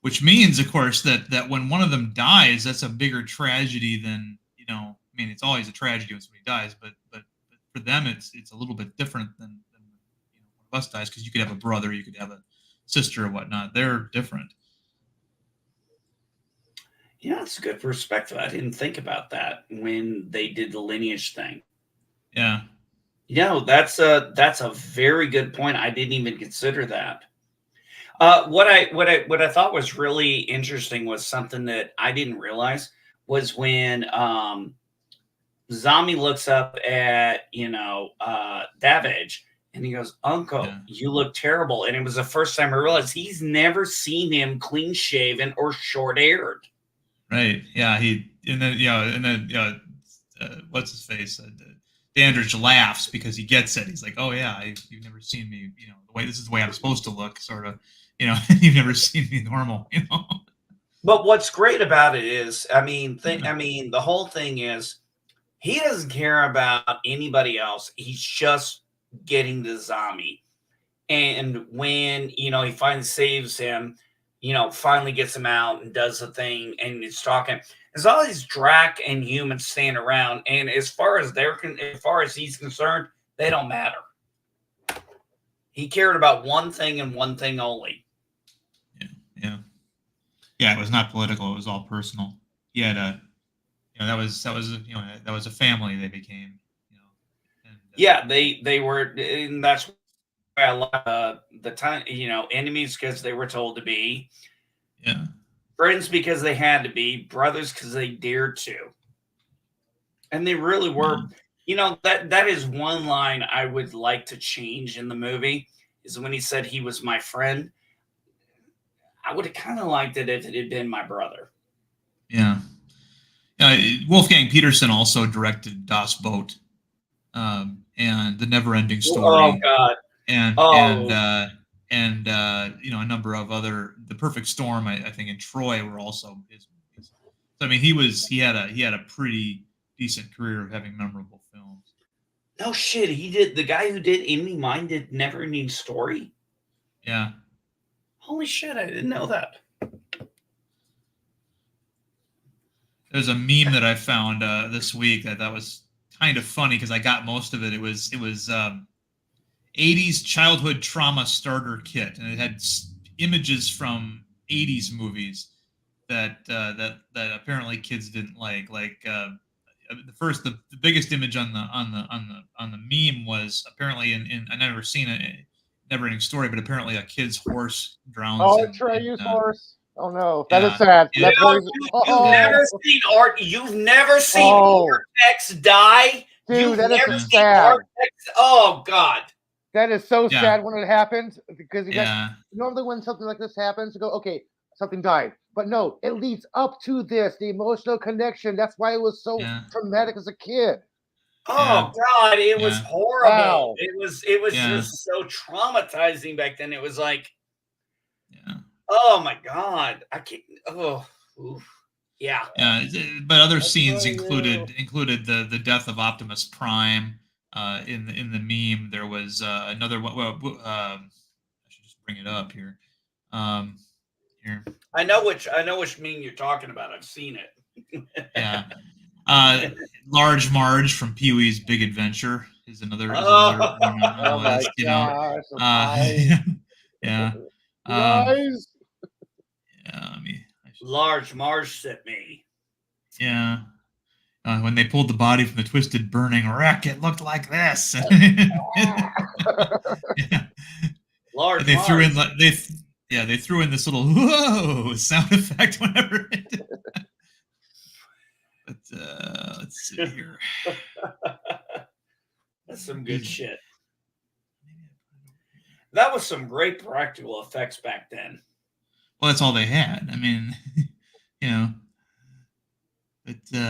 which means, of course, that when one of them dies, that's a bigger tragedy than I mean, it's always a tragedy when somebody dies, but for them, it's a little bit different than one of us dies, because you could have a brother, you could have a sister or whatnot. They're different. Yeah, that's a good perspective. I didn't think about that when they did the lineage thing. Yeah. That's a very good point. I didn't even consider that. What I thought was really interesting was something that I didn't realize was when Zombie looks up at Davidge and he goes, "Uncle, you look terrible." And it was the first time I realized he's never seen him clean shaven or short haired. Right. Yeah. What's his face? Dandridge laughs because he gets it. He's like, "Oh yeah, you've never seen me. This is the way I'm supposed to look, sort of. You've never seen me normal. But what's great about it is, the whole thing is, he doesn't care about anybody else. He's just getting the zombie, and when he finally saves him. Finally gets him out and does the thing, and it's talking. There's all these Drac and humans standing around, and as far as he's concerned, they don't matter. He cared about one thing and one thing only. Yeah. It was not political. It was all personal. He had that was that was a family they became. And, Yeah, they were, and that's why I like the time. Enemies because they were told to be, yeah. friends because they had to be, brothers because they dared to, and they really were. That is one line I would like to change in the movie is when he said he was my friend. I would have kind of liked it if it had been my brother. Yeah. Wolfgang Peterson also directed Das Boot, and The Never-Ending Story. Oh God! And Oh. A number of other. The Perfect Storm, I think, and Troy were also his movies. So I mean, he had a pretty decent career of having memorable films. No shit, he did. The guy who did Enemy Mine did Never-Ending Story. Yeah. Holy shit, I didn't know that. There's a meme that I found this week that was kind of funny because I got most of it. It was 80s childhood trauma starter kit, and it had images from 80s movies that apparently kids didn't like. Like the biggest image on the meme was apparently in I never seen a Never-Ending Story, but apparently a kid's horse drowns. Oh, Trey's horse. Oh no, that is yeah. sad. Yeah. You've never seen Art. You've never seen Artex die. Dude, You've that never is seen sad. Artex. Oh God. That is so Yeah. sad when it happens because Yeah. normally when something like this happens, you go, okay, something died. But no, it leads up to this, the emotional connection. That's why it was so Yeah. traumatic as a kid. Oh God, it was Yeah. horrible. Wow. It was Yeah. just so traumatizing back then. It was like, Yeah. oh my God, I can't. Oh, oof. Yeah. Yeah, but other scenes included the death of Optimus Prime. In the meme, there was another one. Well, I should just bring it up here. Here, I know which meme you're talking about. I've seen it. yeah. Large Marge from Pee-wee's Big Adventure is another. One on the Oh my list, gosh. Yeah. Guys. Yeah. Large Marge sent me. Yeah. When they pulled the body from the twisted burning wreck, it looked like this. Yeah. Large And they Marge. threw in they threw in this little whoa sound effect whenever it did. But let's see here. That's some good shit. That was some great practical effects back then. Well, that's all they had. I mean, but yeah. Let's see.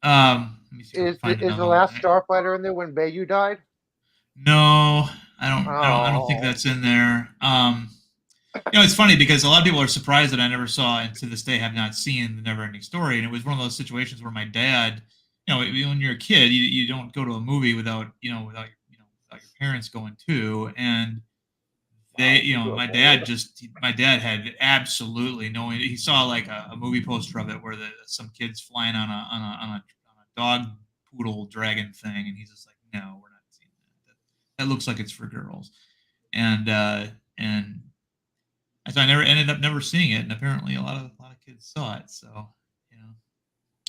Let me see if I Is can find the another last one. Starfighter in there when Bayou died? No, I don't think that's in there. It's funny because a lot of people are surprised that I never saw, and to this day have not seen the Never-Ending Story. And it was one of those situations where my dad, when you're a kid, you don't go to a movie without your parents going too. And they, my dad had absolutely no. He saw like a movie poster of it where some kids flying on a dog poodle dragon thing, and he's just like, no, we're not seeing that. That looks like it's for girls, and so I ended up never seeing it, and apparently a lot of kids saw it. So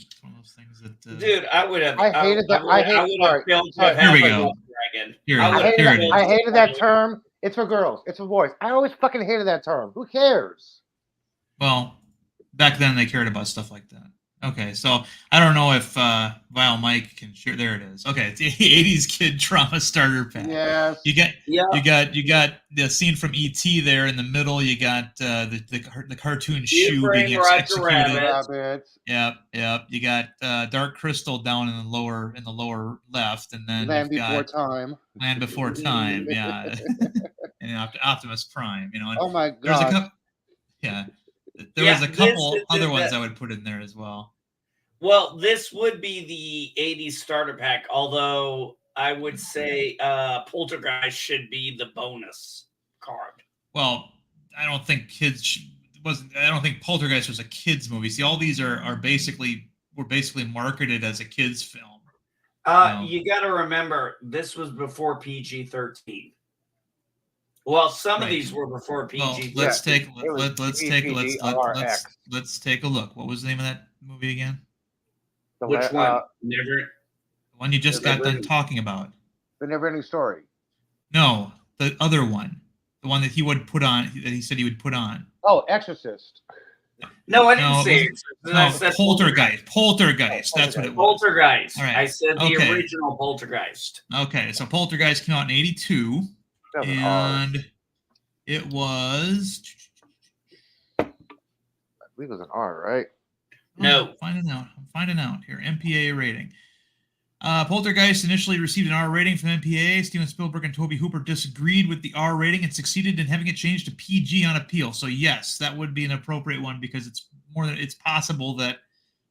it's one of those things that. Dude, I would have. I hated that. Here we go. I hated that term. It's for girls. It's for boys. I always fucking hated that term. Who cares? Well, back then they cared about stuff like that. Okay, so I don't know if Vilemike can share. There it is. Okay, it's the '80s kid trauma starter pack. Yes. You got the scene from E.T. there in the middle. You got the cartoon shoe being executed. Yep. You got Dark Crystal down in the lower left, and then Land Before Time. Yeah, and Optimus Prime. And oh my god. There's a couple. Yeah. There was a couple other ones I would put in there as well. Well, this would be the 80s starter pack, although I would say Poltergeist should be the bonus card. Well, I don't think Poltergeist was a kids movie. See, all these are basically were basically marketed as a kids film. You got to remember, this was before PG-13. Well, some of these were before PG. Well, let's take it was PG-RX. let's take a look. What was the name of that movie again? Which one? Never. The one you just got done talking about. The Never-Ending Story. No, the other one. The one that he would put on. That he said he would put on. Oh, Exorcist. No, I didn't say it. No, Poltergeist. Poltergeist. That's what it was. Poltergeist. All right. I said the original Poltergeist. Okay, so Poltergeist came out in '82, and it was. I believe it was an R, right? No. I'm finding out here. MPA rating. Poltergeist initially received an R rating from MPA. Steven Spielberg and Tobe Hooper disagreed with the R rating and succeeded in having it changed to PG on appeal. So yes, that would be an appropriate one because it's possible that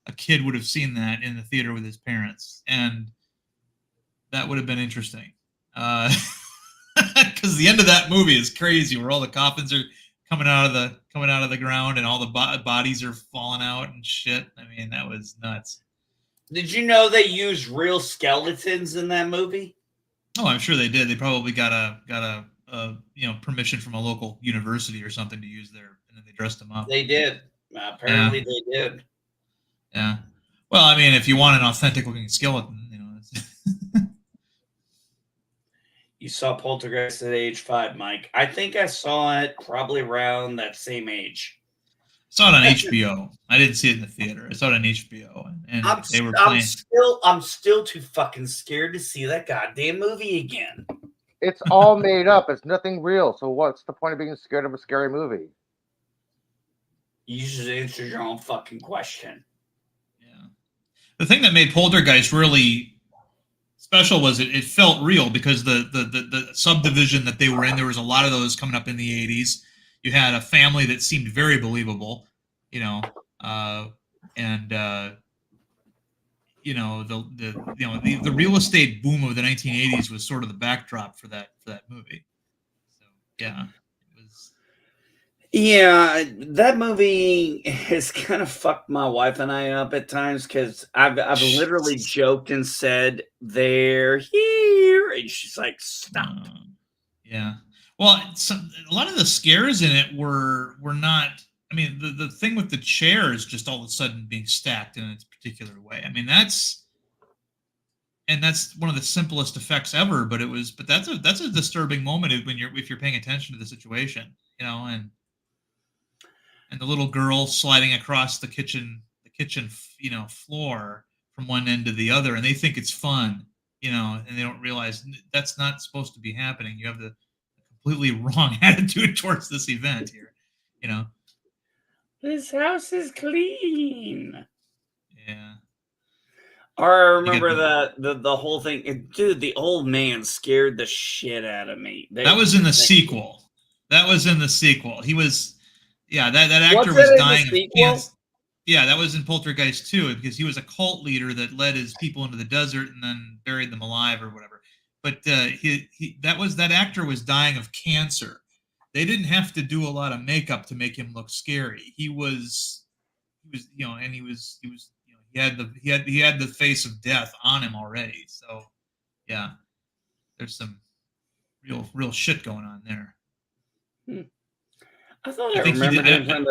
a kid would have seen that in the theater with his parents, and that would have been interesting. Because the end of that movie is crazy, where all the coffins are coming out of the ground and all the bodies are falling out and shit. I mean, that was nuts. Did you know they used real skeletons in that movie? Oh, I'm sure they did. They probably got a permission from a local university or something to use their, and then they dressed them up. They did. Apparently, they did. Yeah. Well, I mean, if you want an authentic looking skeleton, You saw Poltergeist at age 5, Mike. I think I saw it probably around that same age. Saw it on HBO. I didn't see it in the theater. I saw it on HBO, and they were playing. I'm still too fucking scared to see that goddamn movie again. It's all made up. It's nothing real. So what's the point of being scared of a scary movie? You just answered your own fucking question. Yeah. The thing that made Poltergeist really special was it felt real because the subdivision that they were in, there was a lot of those coming up in the 80s. You had a family that seemed very believable, the real estate boom of the 1980s was sort of the backdrop for that movie. So yeah, it was. Yeah, that movie has kind of fucked my wife and I up at times because I've literally joked and said they're here, and she's like, "Stop." Yeah. Well, a lot of the scares in it were not. I mean, the thing with the chairs just all of a sudden being stacked in its particular way. I mean, that's one of the simplest effects ever. But that's a disturbing moment if you're paying attention to the situation, and the little girl sliding across the kitchen floor from one end to the other, and they think it's fun, and they don't realize that's not supposed to be happening. You have the completely wrong attitude towards this event here, This house is clean. Yeah. Or I remember the whole thing. Dude, the old man scared the shit out of me. That was in the sequel. He was, that actor was dying of cancer. Yeah, that was in Poltergeist 2 because he was a cult leader that led his people into the desert and then buried them alive or whatever. But that actor was dying of cancer. They didn't have to do a lot of makeup to make him look scary. He had the face of death on him already. So, yeah, there's some real shit going on there. I thought I remembered him.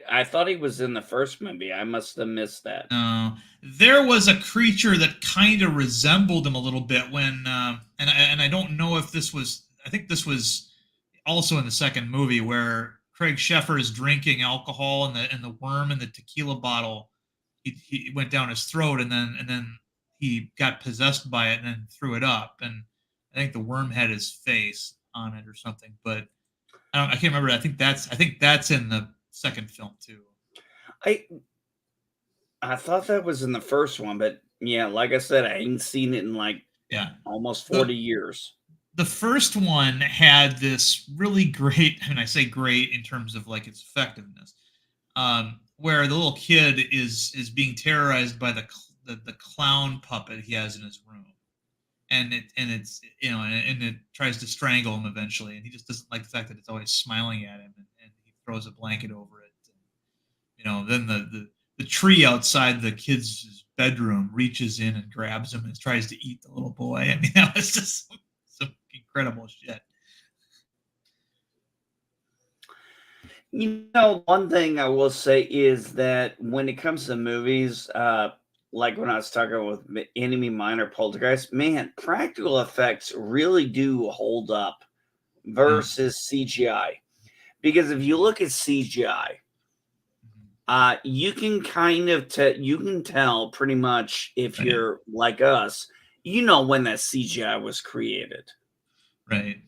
I thought he was in the first movie. I must have missed that. No, there was a creature that kind of resembled him a little bit when, and I don't know if this was. I think this was also in the second movie where Craig Sheffer is drinking alcohol and the worm in the tequila bottle. He went down his throat and then he got possessed by it and then threw it up, and I think the worm had his face on it or something, but. I can't remember. I think that's in the second film too. I thought that was in the first one, but yeah, like I said, I ain't seen it in almost 40 years. The first one had this really great, and I say great in terms of like its effectiveness, where the little kid is being terrorized by the clown puppet he has in his room. And it tries to strangle him eventually, and he just doesn't like the fact that it's always smiling at him, and he throws a blanket over it. And, then the tree outside the kid's bedroom reaches in and grabs him and tries to eat the little boy. I mean, that was just some incredible shit. You know, one thing I will say is that when it comes to movies, like when I was talking with Enemy Mine, Poltergeist, man, practical effects really do hold up versus CGI. Because if you look at CGI, you can kind of you can tell pretty much if you're like us, you know when that CGI was created. Right.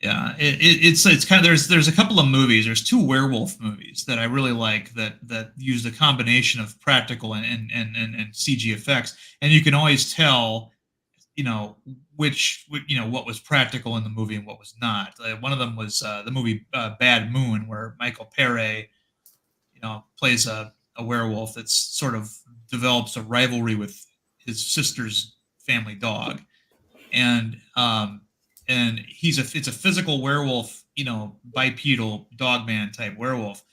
Yeah, it's kind of there's a couple of movies. There's 2 werewolf movies that I really like that use a combination of practical and CG effects, and you can always tell, you know, which you know what was practical in the movie and what was not. One of them was the movie Bad Moon, where Michael Pere, you know, plays a werewolf that's sort of develops a rivalry with his sister's family dog, and it's a physical werewolf, you know, bipedal dogman type werewolf.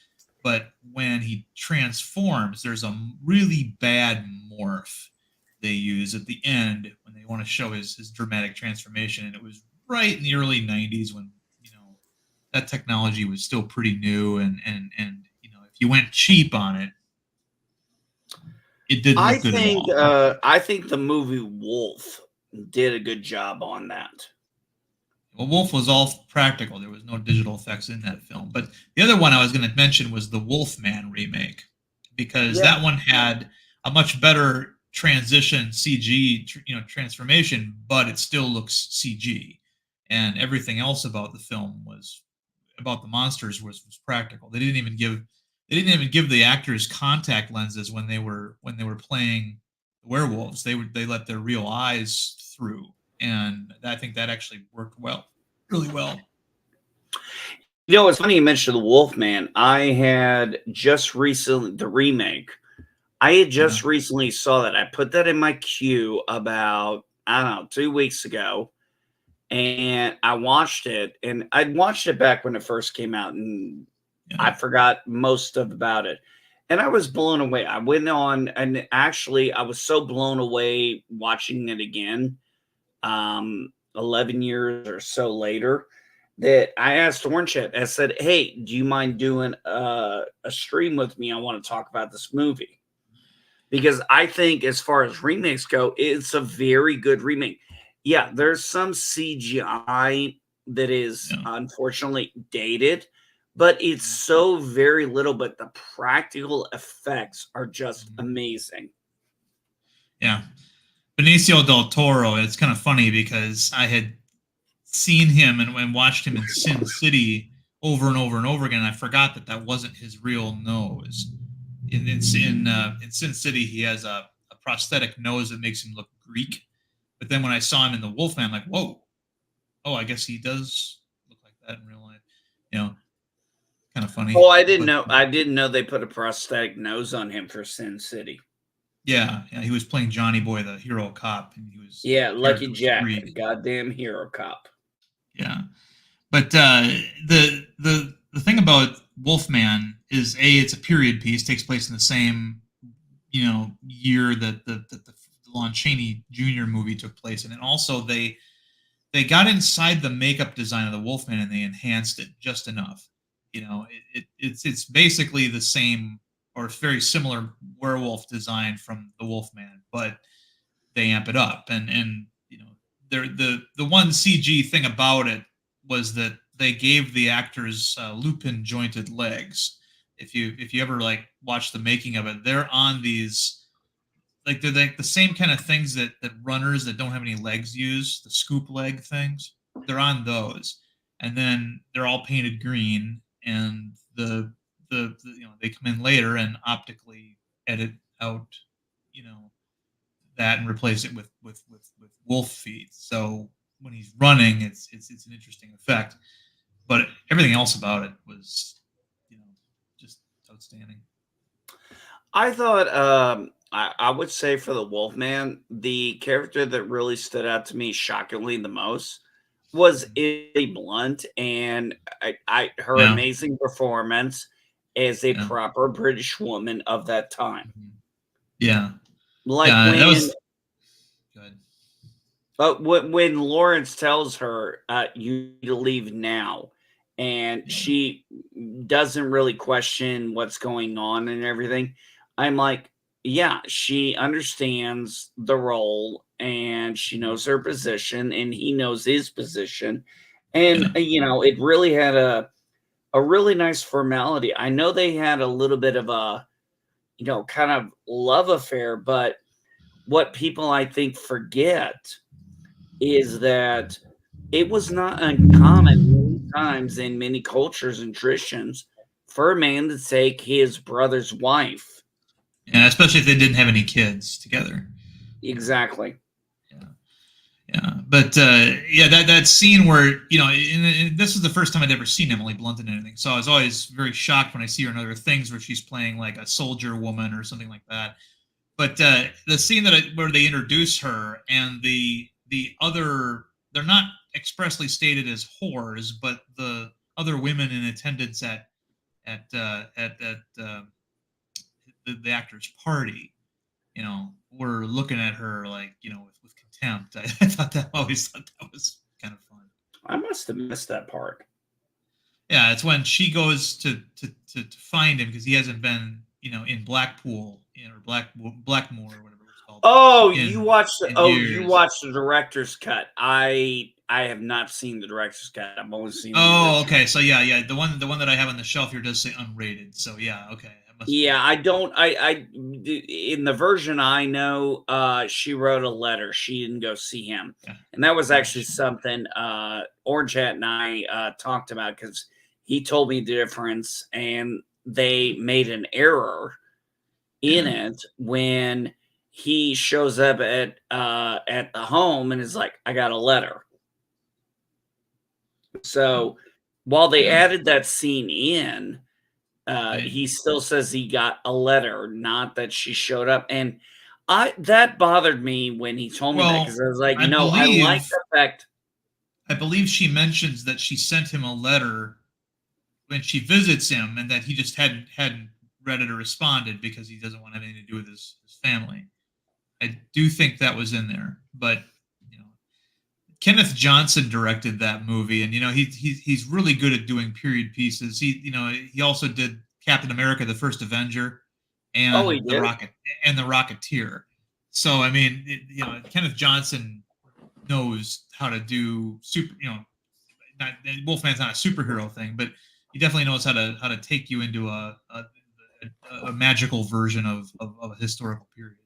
But when he transforms, there's a really bad morph they use at the end when they want to show his dramatic transformation. And it was right in the early 90s when, you know, that technology was still pretty new. And you know, if you went cheap on it, it didn't look good at all. I think the movie Wolf did a good job on that. Well, Wolf was all practical. There was no digital effects in that film. But the other one I was going to mention was the Wolfman remake, because that one had a much better transition CG, you know, transformation, but it still looks CG. And everything else about the film about the monsters was practical. They didn't even give the actors contact lenses when they were playing the werewolves. They let their real eyes through. And I think that actually worked really well. You know, it's funny you mentioned the Wolfman. I had just recently, the remake, I had just recently saw that. I put that in my queue about, I don't know, 2 weeks ago. And I watched it. And I'd watched it back when it first came out. And I forgot most about it. And I was blown away. I went on, and actually, I was so blown away watching it again. 11 years or so later, that I asked Orange Chat, I said, hey, do you mind doing a stream with me? I want to talk about this movie. Because I think as far as remakes go, it's a very good remake. Yeah, there's some CGI that is unfortunately dated, but it's so very little, but the practical effects are just amazing. Yeah. Benicio del Toro, it's kind of funny because I had seen him and watched him in Sin City over and over and over again. I forgot that wasn't his real nose. In Sin City, he has a prosthetic nose that makes him look Greek. But then when I saw him in The Wolfman, I'm like, whoa, oh, I guess he does look like that in real life. You know, kind of funny. Oh, I didn't know. I didn't know they put a prosthetic nose on him for Sin City. Yeah, he was playing Johnny Boy, the hero cop, and he was Lucky Jack, the goddamn hero cop. Yeah, but the thing about Wolfman is it's a period piece, takes place in the same year that the Lon Chaney Jr. movie took place in, and also they got inside the makeup design of the Wolfman and they enhanced it just enough. It's basically the same or very similar werewolf design from the Wolfman, but they amp it up. And the one CG thing about it was that they gave the actors lupin jointed legs. If you ever watch the making of it, they're on these they're the same kind of things that runners that don't have any legs use, the scoop leg things. They're on those, and then they're all painted green, and they come in later and optically edit out that and replace it with wolf feet. So when he's running, it's an interesting effect. But everything else about it was just outstanding. I thought I would say for the Wolfman, the character that really stood out to me shockingly the most was Emily Blunt, and her amazing performance. as a Yeah. proper British woman of that time. Yeah. Like Yeah, when that was good. But when Lawrence tells her, you need to leave now, and Yeah. she doesn't really question what's going on and everything, I'm like, yeah, she understands the role and she knows her position and he knows his position. And, Yeah. it really had a really nice formality. I know they had a little bit of a, kind of love affair, but what people I think forget is that it was not uncommon many times in many cultures and traditions for a man to take his brother's wife. Yeah, especially if they didn't have any kids together. Exactly. Yeah. Yeah. But yeah, that scene where, and this is the first time I'd ever seen Emily Blunt in anything. So I was always very shocked when I see her in other things where she's playing like a soldier woman or something like that. But the scene where they introduce her and the other, they're not expressly stated as whores, but the other women in attendance at the actor's party, were looking at her like, with contempt. I always thought that was kind of fun. I must have missed that part. Yeah, it's when she goes to find him because he hasn't been, in Blackpool, or Blackmore or whatever it's called. Oh, in you watched years. the director's cut. I have not seen the director's cut. I've only seen the Oh, original. okay. So yeah, the one that I have on the shelf here does say unrated. So yeah, okay. Yeah, I don't. I in the version I know, she wrote a letter. She didn't go see him, Yeah. and that was actually something Orange Hat and I talked about because he told me the difference, and they made an error in it when he shows up at the home and is like, "I got a letter." So while they added that scene in. He still says he got a letter, not that she showed up. And that bothered me when he told me that because I was like, I I like the fact. I believe she mentions that she sent him a letter when she visits him, and that he just hadn't read it or responded because he doesn't want anything to do with his family. I do think that was in there, but Kenneth Johnson directed that movie, and he's really good at doing period pieces. He also did Captain America: The First Avenger, and He did? the Rocketeer. So I mean, Kenneth Johnson knows how to do super. Wolfman's not a superhero thing, but he definitely knows how to take you into a magical version of a historical period.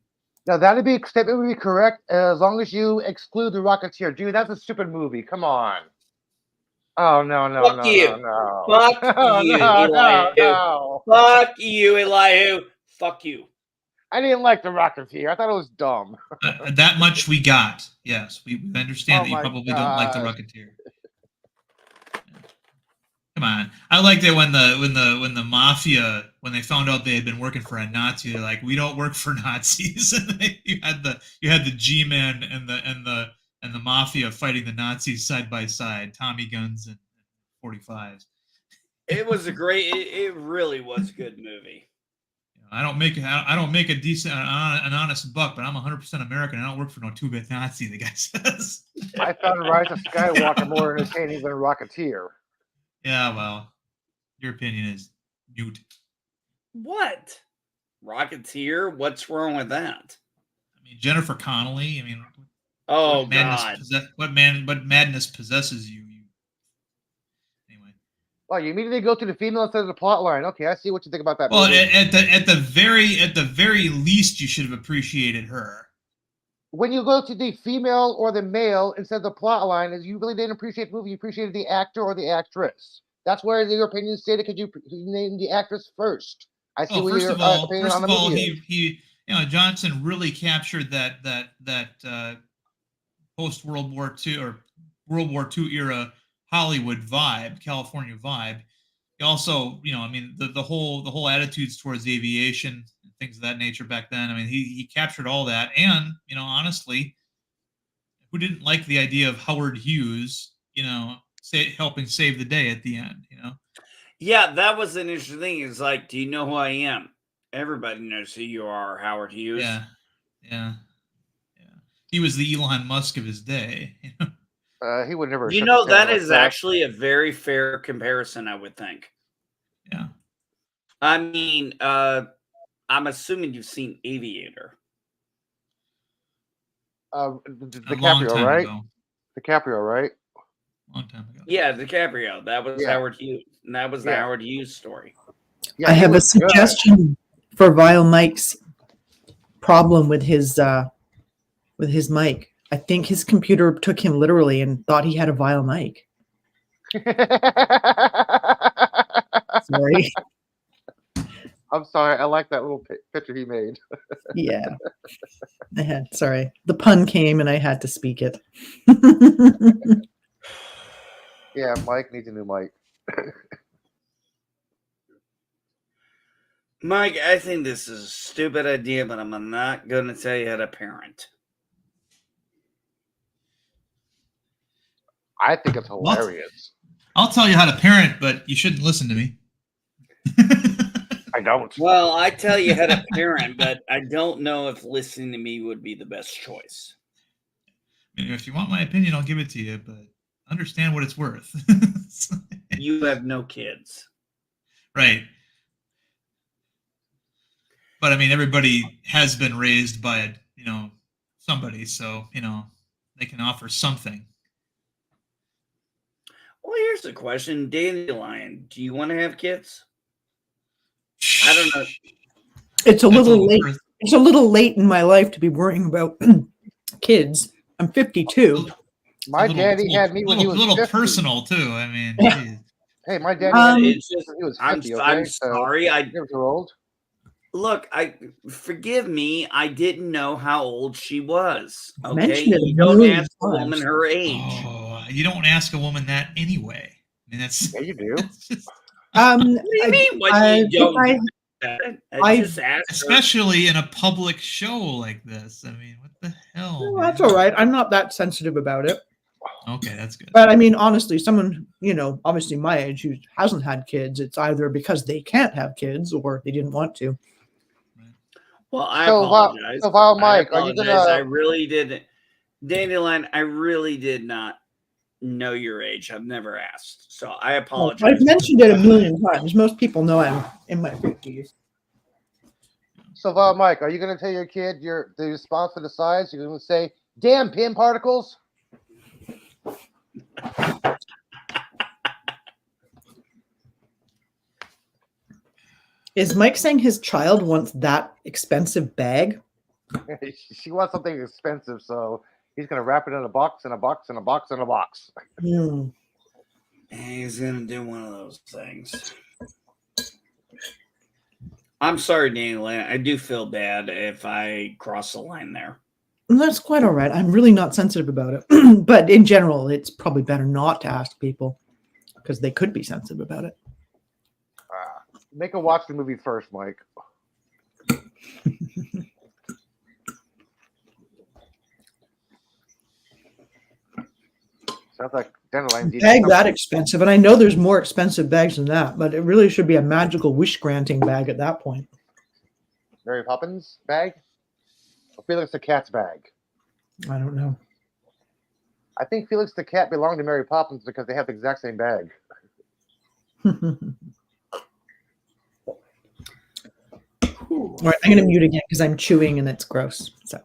Now that statement would be correct as long as you exclude the Rocketeer. Dude, that's a stupid movie. Come on. Oh no. Fuck you. Fuck you, Elihu. No. Fuck you, Elihu. Fuck you. I didn't like the Rocketeer. I thought it was dumb. That much we got. Yes, we understand that you probably don't like the Rocketeer. Come on, I liked it when the mafia, when they found out they had been working for a Nazi, they're like, we don't work for Nazis. And you had the G-men and the mafia fighting the Nazis side by side, Tommy guns and 45s. It was it really was a good movie. I don't make a decent, an honest buck, but I'm 100% American. I don't work for no two-bit Nazi. The guy says. I found Rise of Skywalker more entertaining than Rocketeer. Yeah, well, your opinion is mute. What? Rocketeer? What's wrong with that? I mean, Jennifer Connelly. I mean, what madness possesses you? Anyway. Well, you immediately go to the female instead of the plot line. Okay, I see what you think about that. Well, movie. at the very least, you should have appreciated her. When you go to the female or the male instead of the plot line, is you really didn't appreciate the movie, you appreciated the actor or the actress. That's where your opinion is stated because you named the actress first. I see what your opinion on the movie is. He Johnson really captured that post World War II or World War II era Hollywood vibe, California vibe. He also, the whole attitudes towards aviation, things of that nature back then. I mean, he captured all that, and honestly, who didn't like the idea of Howard Hughes, helping save the day at the end? Yeah, that was an interesting thing. It's like, do you know who I am? Everybody knows who you are, Howard Hughes. Yeah, yeah, yeah. He was the Elon Musk of his day. He would never. You shook know, his hand that like is that. actually a very fair comparison, I would think. Yeah. I mean, I'm assuming you've seen Aviator. DiCaprio, right? Ago. DiCaprio, right? Long time ago. Yeah, DiCaprio. That was Yeah. Howard Hughes. And that was the Yeah. Howard Hughes story. Yeah, I he have a was good. suggestion for Vilemike's problem with his mic. I think his computer took him literally and thought he had a Vilemike. Sorry. I'm sorry. I like that little picture he made. Yeah. Sorry. The pun came and I had to speak it. Yeah, Mike needs a new mic. Mike, I think this is a stupid idea, but I'm not going to tell you how to parent. I think it's hilarious. I'll tell you how to parent, but you shouldn't listen to me. I don't. Well, I tell you how to parent, but I don't know if listening to me would be the best choice. I mean, if you want my opinion, I'll give it to you, but understand what it's worth. You have no kids. Right. But I mean, everybody has been raised by, somebody, so, they can offer something. Well, here's the question. Dandelion, do you want to have kids? I don't know. It's a little late. It's a little late in my life to be worrying about kids. I'm 52. My daddy had me when he was a little 50. personal too. I mean, hey, my daddy It's just, he was 50. I'm Okay? sorry. Never too old. Look, forgive me. I didn't know how old she was. Okay, Mentioned it a you don't million ask a woman times. her age. oh, you don't ask a woman that anyway. I mean, that's Yeah, you do. that's just, What do you mean? What you don't? I just asked her. especially in a public show like this. I mean, what the hell? Well, that's man? all right. I'm not that sensitive about it. Okay, that's good. But I mean, honestly, someone, obviously my age who hasn't had kids, it's either because they can't have kids or they didn't want to. Well, I So, apologize. Mike, are you gonna? I really didn't. Dandelion, I really did not know your age. I've never asked. So I apologize. I've mentioned it a million times. Most people know I'm in my 50s. So, Mike, are you gonna tell your kid the response to the size? You're gonna say, "Damn pin particles." Is Mike saying his child wants that expensive bag? She wants something expensive, so he's gonna wrap it in a box, in a box, in a box, in a box. Hmm. He's gonna do one of those things. I'm sorry, Dandelion. I do feel bad if I cross the line there. That's quite all right. I'm really not sensitive about it. But in general, it's probably better not to ask people because they could be sensitive about it. Make her watch the movie first, Mike. Sounds like Dandelion's eating Bag that something. expensive, and I know there's more expensive bags than that, but it really should be a magical wish granting bag at that point. Mary Poppins bag? Or Felix the Cat's bag? I don't know. I think Felix the Cat belonged to Mary Poppins because they have the exact same bag. All right, I'm going to mute again because I'm chewing and it's gross. So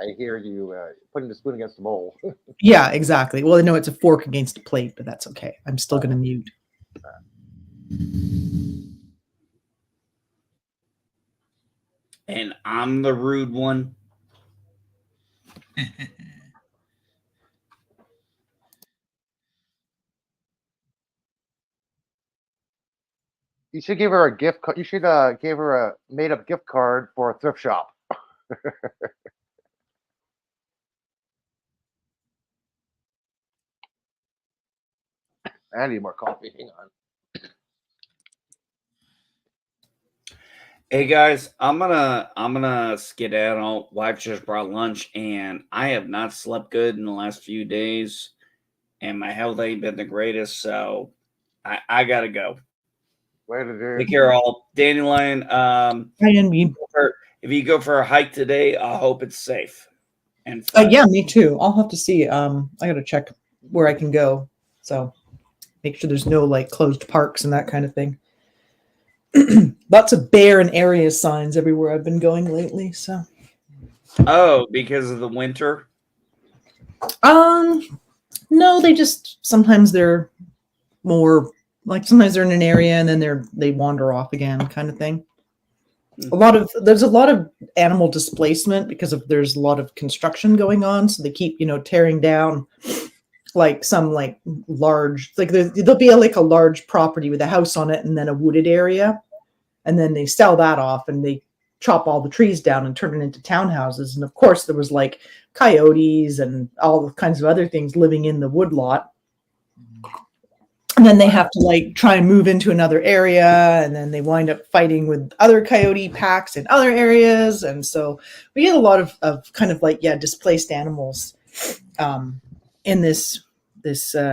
I hear you putting the spoon against the bowl. yeah, exactly. Well, I know it's a fork against a plate, but that's okay. I'm still going to mute. And I'm the rude one. You should give her a gift card. You should give her a made-up gift card for a thrift shop. I need more coffee. Hang on. Hey guys, I'm gonna skedaddle. Wife just brought lunch, and I have not slept good in the last few days, and my health ain't been the greatest. So I gotta go. Later, Take dude. care, all. Dandelion. And me. If you go for a hike today, I hope it's safe and fun. Yeah, me too. I'll have to see. I got to check where I can go. So make sure there's no like closed parks and that kind of thing. Lots of bear and area signs everywhere I've been going lately. So. Oh, because of the winter? No, they just sometimes they're more like sometimes they're in an area and then they wander off again, kind of thing. There's a lot of animal displacement because there's a lot of construction going on, so they keep tearing down like some like large like there'll be like a large property with a house on it and then a wooded area, and then they sell that off and they chop all the trees down and turn it into townhouses. And of course there was like coyotes and all kinds of other things living in the woodlot. And then they have to like try and move into another area, and then they wind up fighting with other coyote packs in other areas. And so we get a lot of kind of like, displaced animals in this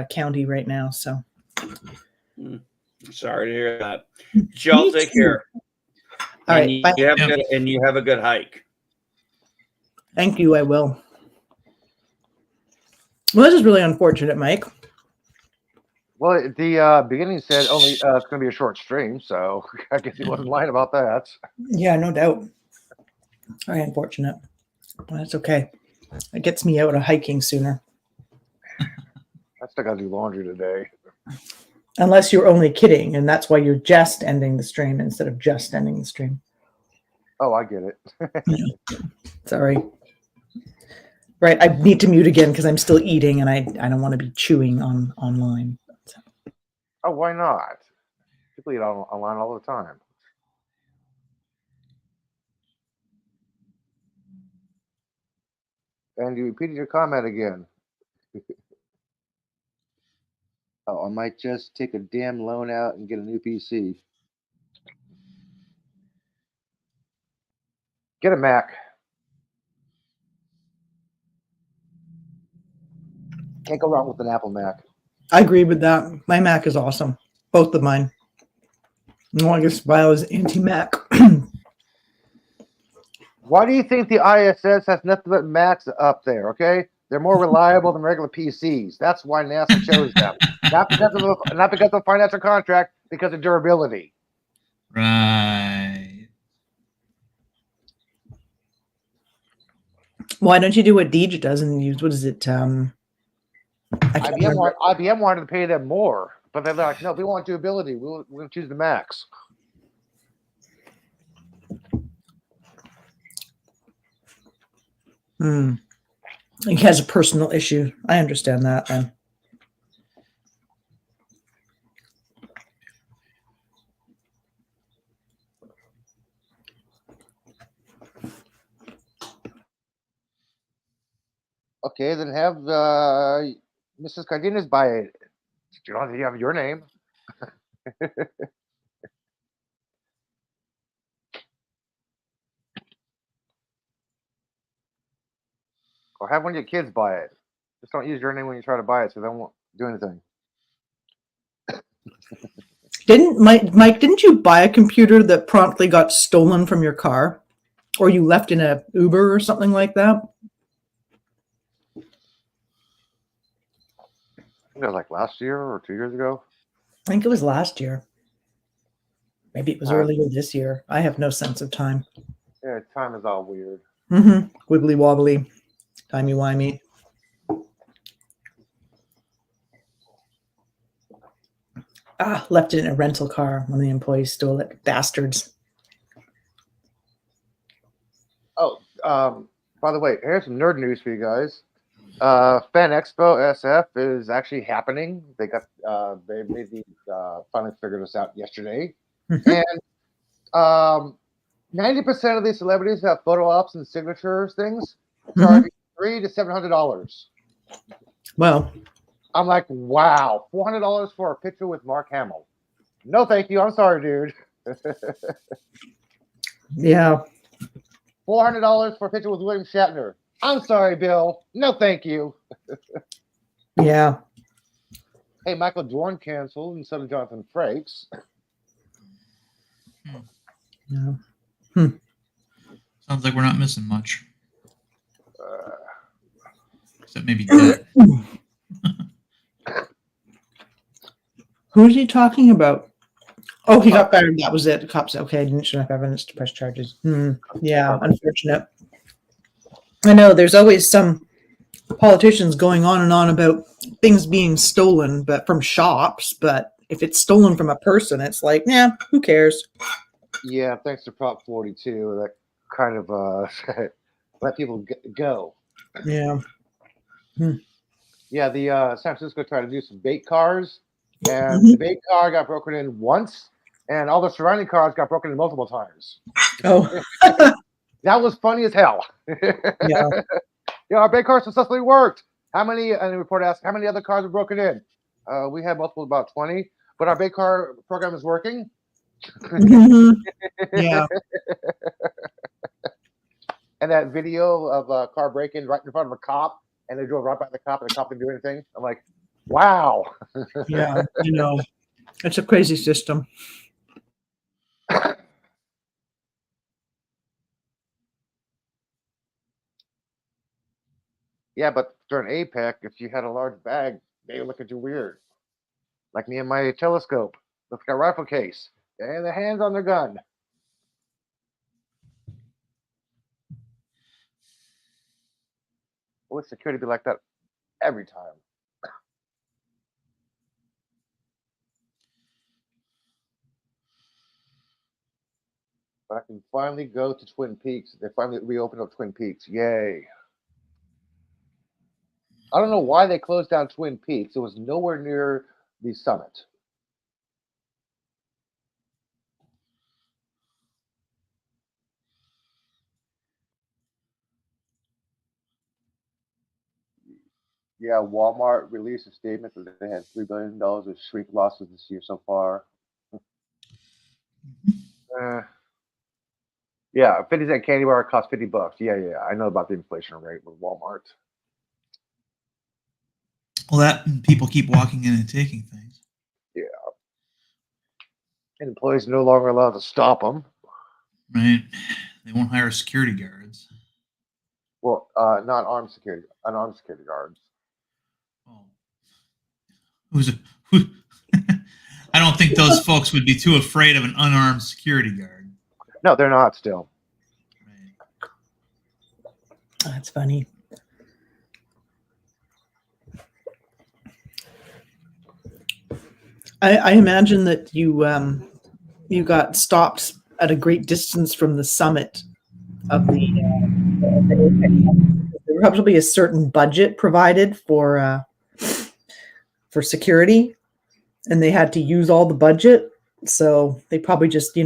county right now. So sorry to hear that. Y'all take care. All right. Bye. You have a good hike. Thank you. I will. Well, this is really unfortunate, Mike. Well, the beginning said only it's going to be a short stream, so I guess he wasn't lying about that. Yeah, no doubt. Very unfortunate. Well, that's okay. It gets me out of hiking sooner. I still got to do laundry today. Unless you're only kidding, and that's why you're just ending the stream instead of just ending the stream. Oh, I get it. Sorry. Right, I need to mute again because I'm still eating, and I don't want to be chewing online. Oh, why not? People eat online all the time. And you repeated your comment again. Oh, I might just take a damn loan out and get a new PC. Get a Mac. Can't go wrong with an Apple Mac. I agree with that. My Mac is awesome. Both of mine. No, I guess Vile is anti-Mac. Why do you think the ISS has nothing but Macs up there, okay? They're more reliable than regular PCs. That's why NASA chose them. Not because of financial contract, because of durability. Right. Why don't you do what Deej does and use, what is it? IBM wanted to pay them more, but they're like, no, if we want durability, we're going to choose the Macs. He has a personal issue. I understand that then. Okay, then have Mrs. Cardenas buy it. You don't have to have your name. Or have one of your kids buy it. Just don't use your name when you try to buy it, so they won't do anything. Mike, didn't you buy a computer that promptly got stolen from your car? Or you left in a Uber or something like that? I think it was like last year or 2 years ago. I think it was last year. Maybe it was earlier this year. I have no sense of time. Yeah, time is all weird. Wibbly wobbly. Timey-wimey. Left it in a rental car. One of the employees stole it. Bastards. Oh, by the way, here's some nerd news for you guys. Fan Expo SF is actually happening. They finally figured this out yesterday. And 90% of these celebrities have photo ops and signatures things charging $300 to $700. Well, I'm like, wow, $400 for a picture with Mark Hamill. No, thank you. I'm sorry, dude. yeah. $400 for a picture with William Shatner. I'm sorry, Bill. No, thank you. Yeah. Hey, Michael Jordan canceled, and so did Jonathan Frakes. Yeah. Sounds like we're not missing much. Except maybe debt. Who is he talking about? Oh, he got better. That was it. The cops. Okay, I didn't show enough evidence to press charges. Yeah, unfortunate. I know there's always some politicians going on and on about things being stolen, but from shops. But if it's stolen from a person, it's like, yeah, who cares? Yeah, thanks to Prop 42, that kind of let people go. Yeah. Yeah, the San Francisco tried to do some bait cars, and Mhm. the bait car got broken in once, and all the surrounding cars got broken in multiple times. Oh, That was funny as hell. yeah. Yeah, our bait car successfully worked. How many? And the reporter asked, how many other cars were broken in? We had multiple, about 20, but our bait car program is working. Mhm. Yeah. And that video of a car breaking right in front of a cop, and they drove right by the cop, and the cop didn't do anything. I'm like, wow. Yeah. You know, it's a crazy system. Yeah, but during APEC, if you had a large bag, they would look at you weird. Like me and my telescope. Look like a rifle case. And the hands on their gun. I wish security be like that every time. But I can finally go to Twin Peaks. They finally reopened up Twin Peaks. Yay. I don't know why they closed down Twin Peaks. It was nowhere near the summit. Yeah, Walmart released a statement that they had $3 billion of shrink losses this year so far. Yeah, 50-cent candy bar costs $50. Yeah. I know about the inflation rate with Walmart. Well, that and people keep walking in and taking things. Yeah. And employees are no longer allowed to stop them. Right? They won't hire security guards. Well, not unarmed security guards. Oh. Who? I don't think those folks would be too afraid of an unarmed security guard. No, they're not still. Right. That's funny. I imagine that you got stopped at a great distance from the summit of the there will probably be a certain budget provided for security, and they had to use all the budget, so they probably just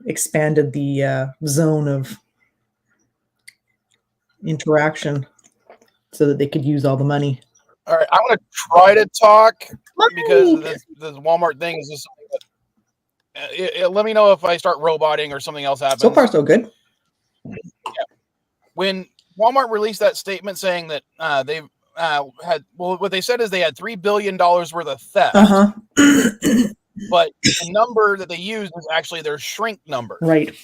expanded the zone of interaction so that they could use all the money. All right, I'm going to try to talk because this Walmart thing is just. Let me know if I start roboting or something else happens. So far, so good. Yeah. When Walmart released that statement saying that they've had, well, what they said is they had $3 billion worth of theft. Uh-huh. But the number that they used is actually their shrink number. Right.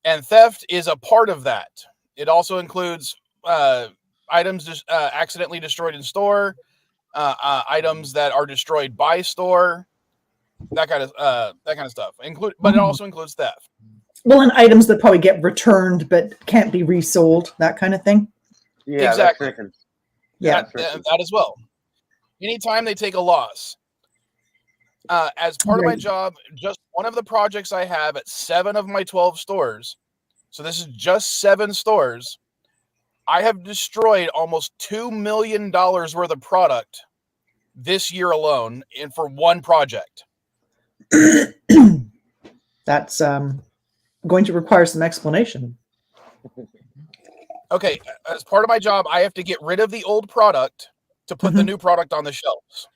And theft is a part of that. It also includes items accidentally destroyed in store, items that are destroyed by store, that kind of stuff. But it also includes theft. Well, and items that probably get returned but can't be resold, that kind of thing. Yeah, exactly. Yeah, that as well. Anytime they take a loss, as part of my job, just one of the projects I have at 7 of my 12 stores. So this is just 7 stores. I have destroyed almost $2 million worth of product this year alone, and for one project. That's going to require some explanation. Okay, as part of my job, I have to get rid of the old product to put the new product on the shelves.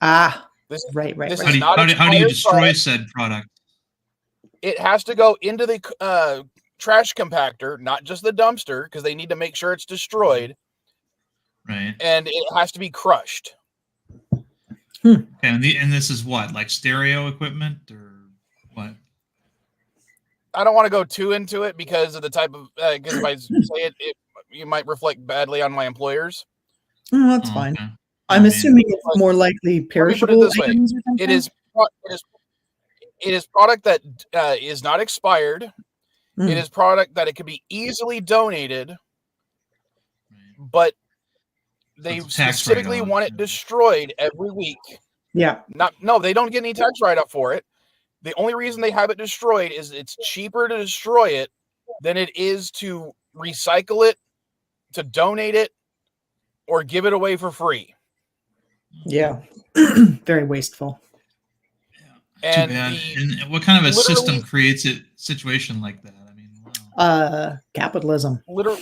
Ah, this, right. This right. Is not How do you destroy product. said product? It has to go into the trash compactor, not just the dumpster, because they need to make sure it's destroyed. Right. And it has to be crushed. Okay, and this is what, like stereo equipment or what? I don't want to go too into it because of the type of because if I say it, you might reflect badly on my employers. Oh, that's Oh, fine. okay. I'm I mean, assuming it's But more likely let me put it perishable this way: items or something. it is product that is not expired. Mm. It is product that it could be easily donated, right. but they It's a tax specifically write-off. want it destroyed every week. Yeah. No, they don't get any tax write-off for it. The only reason they have it destroyed is it's cheaper to destroy it than it is to recycle it, to donate it, or give it away for free. Yeah. Very wasteful. Too And bad. the And what kind of a system literally- creates a situation like that? I mean, wow. Capitalism. literally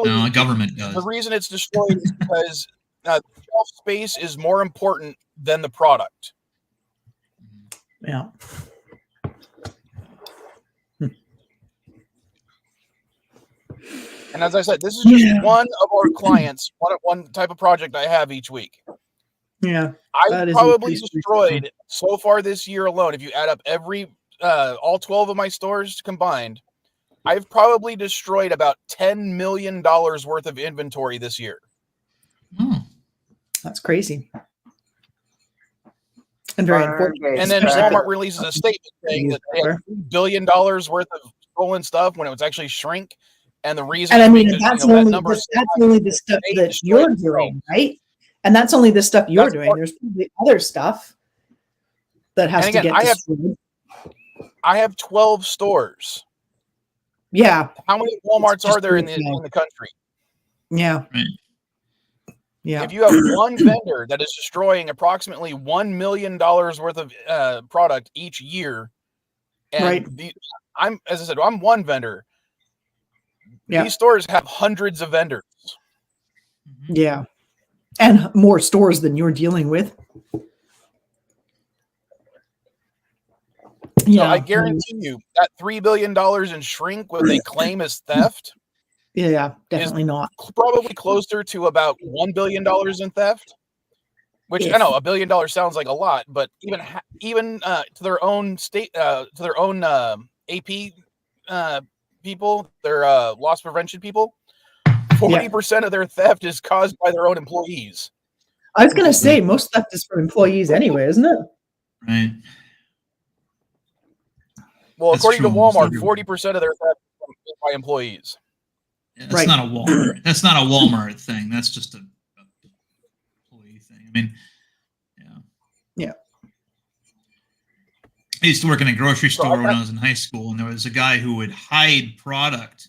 No, government does. the reason it's destroyed is because shelf space is more important than the product. Yeah. And as I said, this is just Yeah. one of our clients, one type of project I have each week. Yeah. I That is probably increased destroyed so far this year alone, if you add up all 12 of my stores combined, I've probably destroyed about $10 million worth of inventory this year. Oh, That's crazy. And very important. And then Walmart releases a statement saying that they have $3 billion worth of stolen stuff when it was actually shrink. And the reason, And I mean, being that's that only number that's only the stuff they that destroy you're themselves. doing, right? And that's only the stuff you're That's doing. part- There's probably other stuff that has And to again, get I have- destroyed. I have 12 stores. Yeah. How many Walmarts It's are there in just the country? Yeah. right. Yeah. If you have one vendor that is destroying approximately $1 million worth of product each year, and Right. as I said, I'm one vendor. Yeah. These stores have hundreds of vendors. Mhm. Yeah. And more stores than you're dealing with. So I guarantee you that $3 billion in shrink, what they claim is theft, Yeah, definitely not. probably closer to about $1 billion in theft. Which I If- know $1 billion sounds like a lot, but even to their own AP people, their loss prevention people, 40% of their theft is caused by their own employees. I was going to say most theft is from employees anyway, isn't it? Right. Well, That's according to true almost Walmart, everywhere. 40% of their theft is by employees. Yeah, that's Right. not a Walmart. That's not a Walmart thing. That's just a employee thing. I mean, yeah. Yeah. I used to work in a grocery So store I when got- I was in high school, and there was a guy who would hide product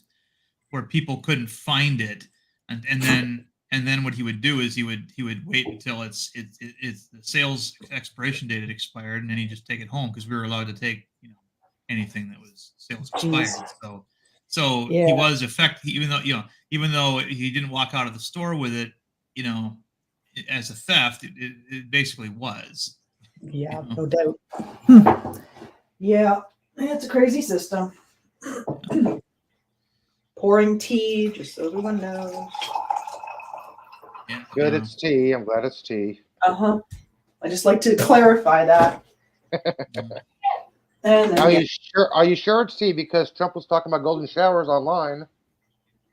where people couldn't find it, and then what he would do is he would wait until it's the sales expiration date had expired, and then he'd just take it home because we were allowed to take anything that was sales expired. Jeez. So Yeah. he was effective, even though he didn't walk out of the store with it, as a theft, it basically was. Yeah, no doubt. Yeah, it's a crazy system. Pouring tea, just so everyone knows. Yeah. Good, it's tea. I'm glad it's tea. Uh-huh. I just like to clarify that. And then, Are you sure? Are you sure it's tea? Because Trump was talking about golden showers online.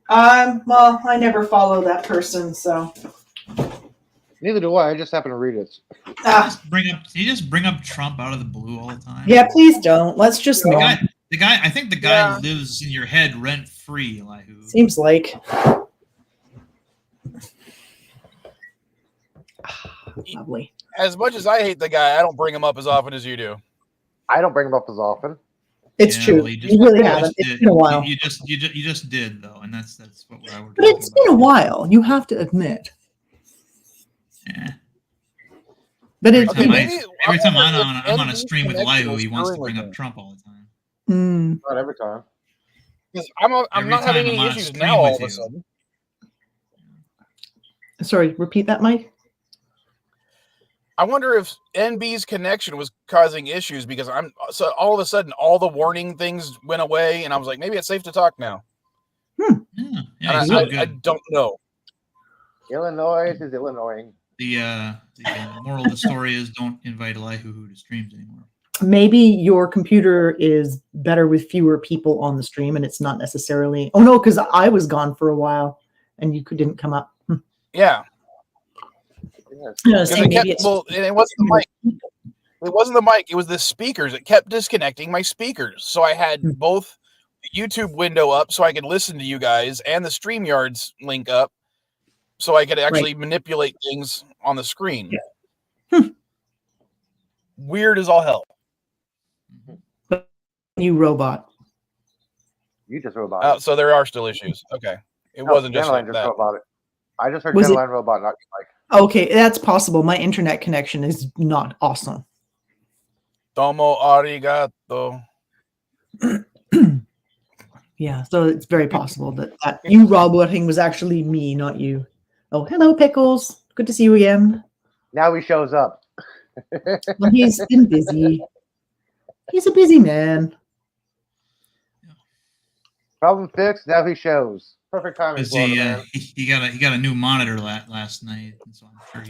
well, I never follow that person, so. Neither do I. I just happen to read it. You just bring up Trump out of the blue all the time. Yeah, please don't. Let's just The not. guy. I think the guy Yeah. lives in your head rent free, Elihu. Seems like. Lovely. As much as I hate the guy, I don't bring him up as often as you do. I don't bring them up as often. It's Yeah, true. well, You really haven't. It's been a while. You just did though, and that's what I were. But it's been a while. You have to admit. Yeah. But it's Okay, maybe- Every time I wonder I'm on a if stream with NBC Elihu, he wants to screwing bring with up him. Trump all the time. Not every time. Because I'm Every not having time any I'm on a issues stream now all with of a you. sudden. Sorry, repeat that, Mike. I wonder if NB's connection was causing issues because so all of a sudden all the warning things went away and I was like, maybe it's safe to talk now. Yeah, And he's doing good. I don't know. Illinois is Illinois. The moral of the story is don't invite Elihu to streams anymore. maybe your computer is better with fewer people on the stream, and it's not necessarily. Oh no, because I was gone for a while, and you didn't come up. Yeah. No, saying maybe it's and it wasn't the mic. It wasn't the mic. It was the speakers. It kept disconnecting my speakers. So I had both the YouTube window up so I could listen to you guys and the StreamYards link up so I could actually manipulate things on the screen. Yeah. Weird as all hell. You robot. You just robot. So there are still issues. Okay. It wasn't just like that. Robot it. I just heard Was Genuine Robot, not like. Okay, that's possible. My internet connection is not awesome. Tomo arigato. Yeah, so it's very possible that you roboting was actually me, not you. Oh, hello, Pickles. Good to see you again. Now he shows up. Well, he's been busy. He's a busy man. Problem fixed. Now he shows. Perfect timing. He got a new monitor last night, and so I'm sure he's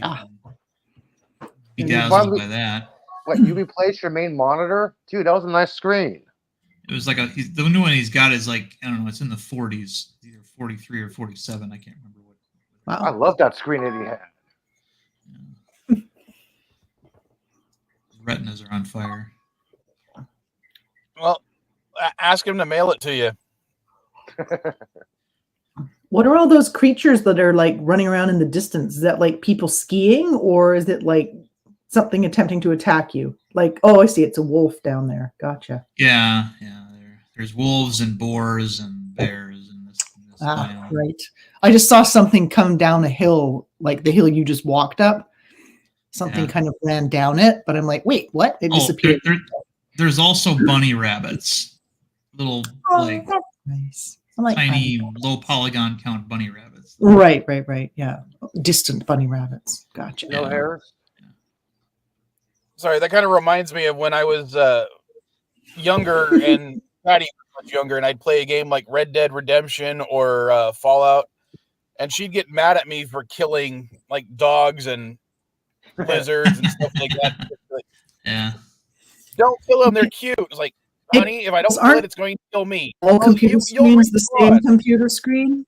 been bedazzled by that. What, you replaced your main monitor? Dude, that was a nice screen. It was like the new one he's got is like, I don't know, it's in the 40s, either 43 or 47. I can't remember what. Wow. I love that screen that he had. Yeah. His retinas are on fire. Well, ask him to mail it to you. What are all those creatures that are like running around in the distance? Is that like people skiing, or is it like something attempting to attack you? Like, oh, I see, it's a wolf down there. Gotcha. Yeah. There's wolves and boars and bears in this biome. Right. I just saw something come down a hill, like the hill you just walked up. Something kind of ran down it, but I'm like, wait, what? It disappeared. There's also bunny rabbits, little like nice. tiny low polygon count bunny rabbits. Right. Yeah, distant bunny rabbits. Gotcha. No hairs. Sorry, that kind of reminds me of when I was younger and not even much younger, and I'd play a game like Red Dead Redemption or Fallout, and she'd get mad at me for killing like dogs and lizards and stuff like that. Yeah. Don't kill them; they're cute. It's like, honey, if I don't kill it, it's going to kill me. All computer screens the same computer screen?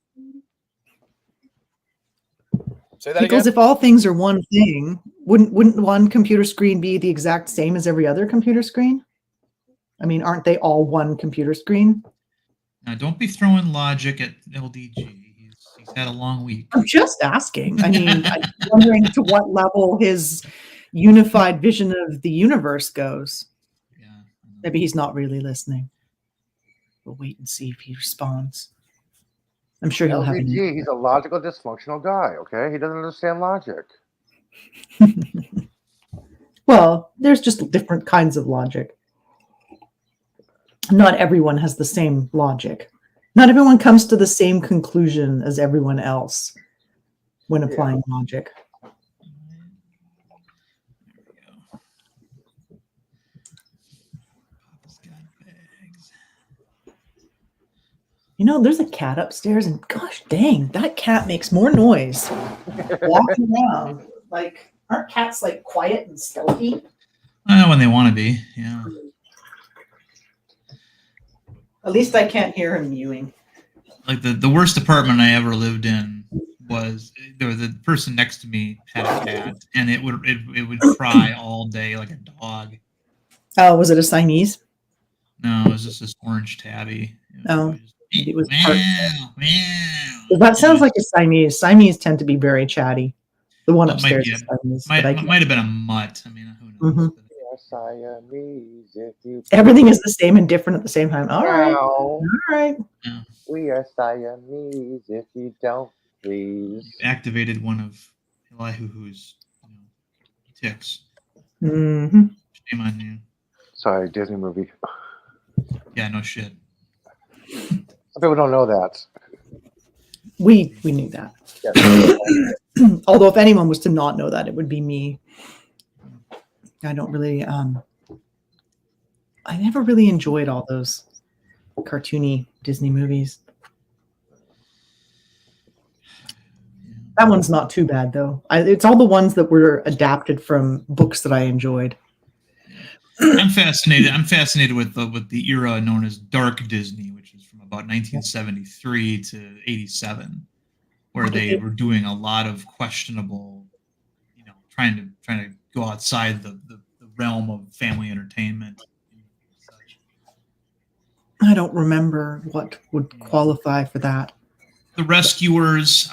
Say that Because again? if all things are one thing, wouldn't one computer screen be the exact same as every other computer screen? I mean, aren't they all one computer screen? Now, don't be throwing logic at LDG. He's had a long week. I'm just asking. I mean, I'm wondering to what level his unified vision of the universe goes. Yeah. Maybe he's not really listening. We'll wait and see if he responds. I'm sure he'll have. He's a logical, dysfunctional guy. Okay, he doesn't understand logic. Well, there's just different kinds of logic. Not everyone has the same logic. Not everyone comes to the same conclusion as everyone else when applying logic. You know, there's a cat upstairs, and gosh dang, that cat makes more noise walking around. Like, aren't cats like quiet and stealthy? When they want to be, yeah. At least I can't hear him mewing. Like the worst apartment I ever lived in was the person next to me had a cat, and it would cry all day like a dog. Oh, was it a Siamese? No, it was just this orange tabby. It was well, that sounds like a Siamese. Siamese tend to be very chatty. The one upstairs is Siamese. Might have been a mutt. I mean, who knows? Mm-hmm. Everything is the same and different at the same time. All right. All right. Yeah. We are Siamese if you don't, please. You activated one of Elihu's ticks. Mm-hmm. Shame on you. Sorry, Disney movie. Yeah, no shit. Some people don't know that. We knew that. Yeah. Although if anyone was to not know that, it would be me. I don't really I never really enjoyed all those cartoony Disney movies. That one's not too bad though. It's all the ones that were adapted from books that I enjoyed. I'm fascinated with the era known as Dark Disney, which is from about 1973 to 87, where they were doing a lot of questionable, trying to go outside the realm of family entertainment and such. I don't remember what would qualify for that. The Rescuers,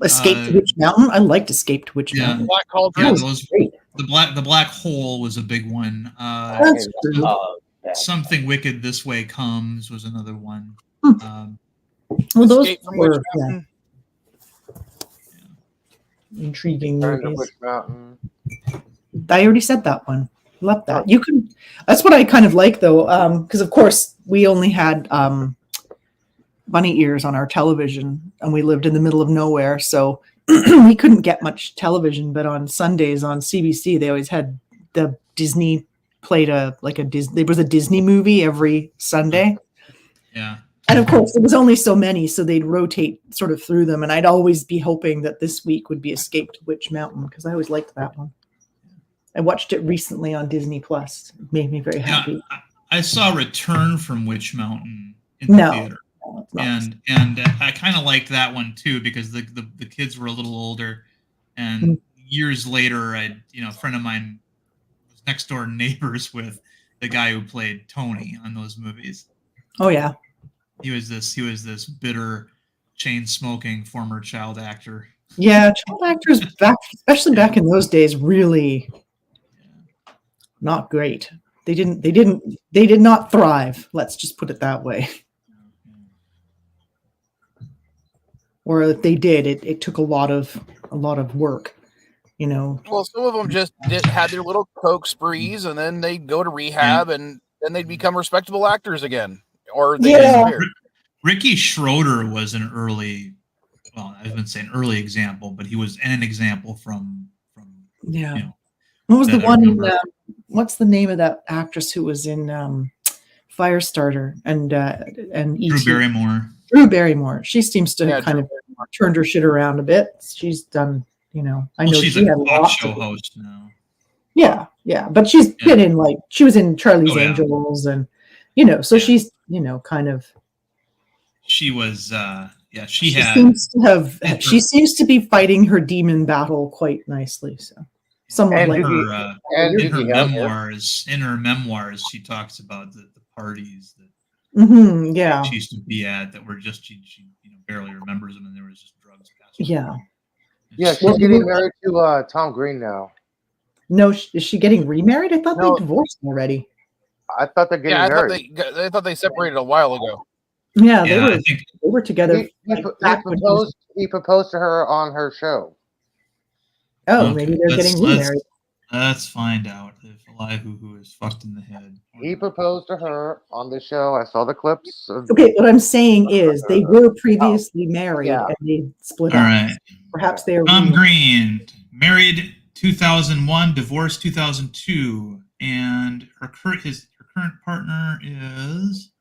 Escape to Witch Mountain. I liked Escape to Witch Mountain. Black Cauldron. Yeah, That was those great. the Black Hole was a big one. That's true. Something Wicked This Way Comes was another one. Well, those Escape from were Witch Mountain. intriguing Return to movies. Witch Mountain. I already said that one. Love that. You can. That's what I kind of like, though, because of course we only had bunny ears on our television, and we lived in the middle of nowhere, so we couldn't get much television. But on Sundays on CBC, they always had the Disney played there was a Disney movie every Sunday. Yeah. And of course, there was only so many, so they'd rotate sort of through them. And I'd always be hoping that this week would be Escape to Witch Mountain, because I always liked that one. I watched it recently on Disney Plus. It made me very happy. I saw Return from Witch Mountain in the theater. No, it's not. And I kind of liked that one too, because the kids were a little older, and years later, a friend of mine was next door neighbors with the guy who played Tony on those movies. Oh yeah. He was this bitter, chain smoking former child actor. Yeah, child actors especially back in those days, really not great. They did not thrive. Let's just put it that way. Or if they did, it took a lot of work, Well, some of them just had their little coke sprees, and then they'd go to rehab, and then they'd become respectable actors again, or they disappeared. Ricky Schroeder was an early, well, I wouldn't say an early example, but he was an example from What was the one in what's the name of that actress who was in Firestarter and Drew Barrymore. Drew Barrymore. She seems to have kind of turned her shit around a bit. She's done, I know she's she a had talk lots show of, host now. Yeah, but she's been in she was in Charlie's Angels, and so she's kind of. She was she seems to be fighting her demon battle quite nicely. So somewhat in like her memoirs, she talks about the parties that she used to be at that were just she barely remembers them, and there was just drugs passing. Yeah, she's getting married to Tom Green now. No, is she getting remarried? I thought they divorced already. I thought they're getting married. I thought they separated a while ago. Yeah, they were together. He proposed to her on her show. Oh, maybe they're getting remarried. Let's find out if Elihu is fucked in the head. He proposed to her on the show. I saw the clips. Okay, what I'm saying is they were previously married and they split up. All right. Perhaps they are. Tom Green, married 2001, divorced 2002, and her current partner is.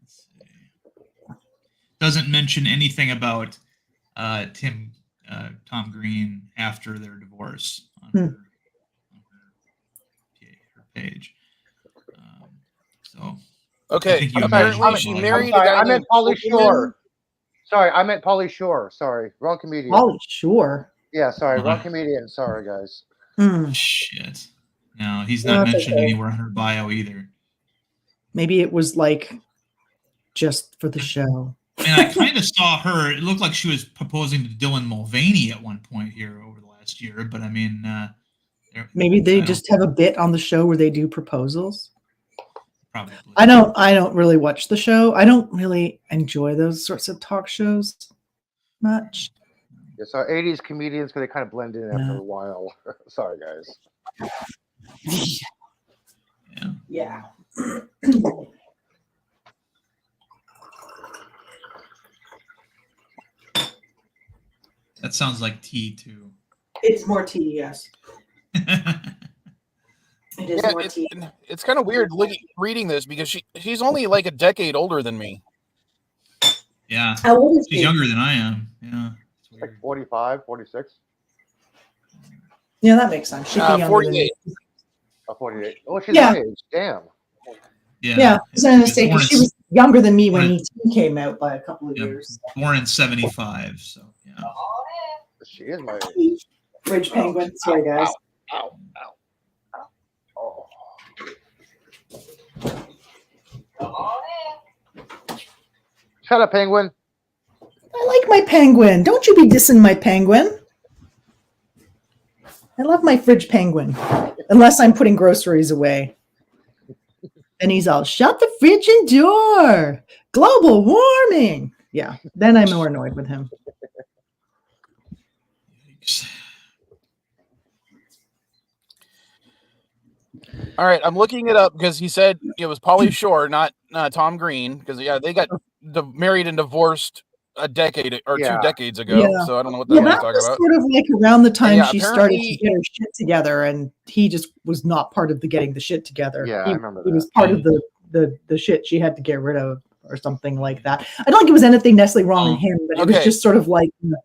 Let's see. Doesn't mention anything about Tom Green after their divorce on her page. Okay, apparently she married. I meant Pauly Shore. Sorry, I meant Pauly Shore. Sorry, wrong comedian. Pauly Shore. Yeah, sorry, wrong comedian. Sorry, guys. Shit. No, he's not mentioned anywhere in her bio either. Maybe it was just for the show. And I kind of saw her. It looked like she was proposing to Dylan Mulvaney at one point here over the last year. But I mean, maybe they just have a bit on the show where they do proposals. Probably. I don't really watch the show. I don't really enjoy those sorts of talk shows much. Yes, our 80s comedians, because they kind of blend in after a while. Sorry, guys. Yeah. That sounds like tea too. It's more tea, yes. It is more tea. It's kind of weird reading this because she's only like a decade older than me. Yeah. How old is she's she? younger than I am. Yeah. Like 45, 46. Yeah, that makes sense. She'd be younger than 48. me. 48. Oh, she's Yeah. my age. Damn. Yeah, I was going to say, because she was younger than me when born E.T. came out by a couple of Yeah, years. born in 75, so yeah. She is my age. Bridge Penguin. Sorry, guys. Ow. Oh. Shut up, Penguin. I like my penguin. Don't you be dissing my penguin. I love my fridge penguin. Unless I'm putting groceries away. And he's all, shut the fridge and door. Global warming. Yeah, then I'm more annoyed with him. All right, I'm looking it up because he said it was Pauly Shore, not Tom Green, because they got married and divorced a decade or 2 decades ago. Yeah. So I don't know what the hell he's that talking was about. sort of like around the time she started to apparently- get her shit together, and he just was not part of the getting the shit together. Yeah, he, I remember he was that. part of the shit she had to get rid of or something like that. I don't think it was anything necessarily wrong in him, but it was Okay. just sort of like the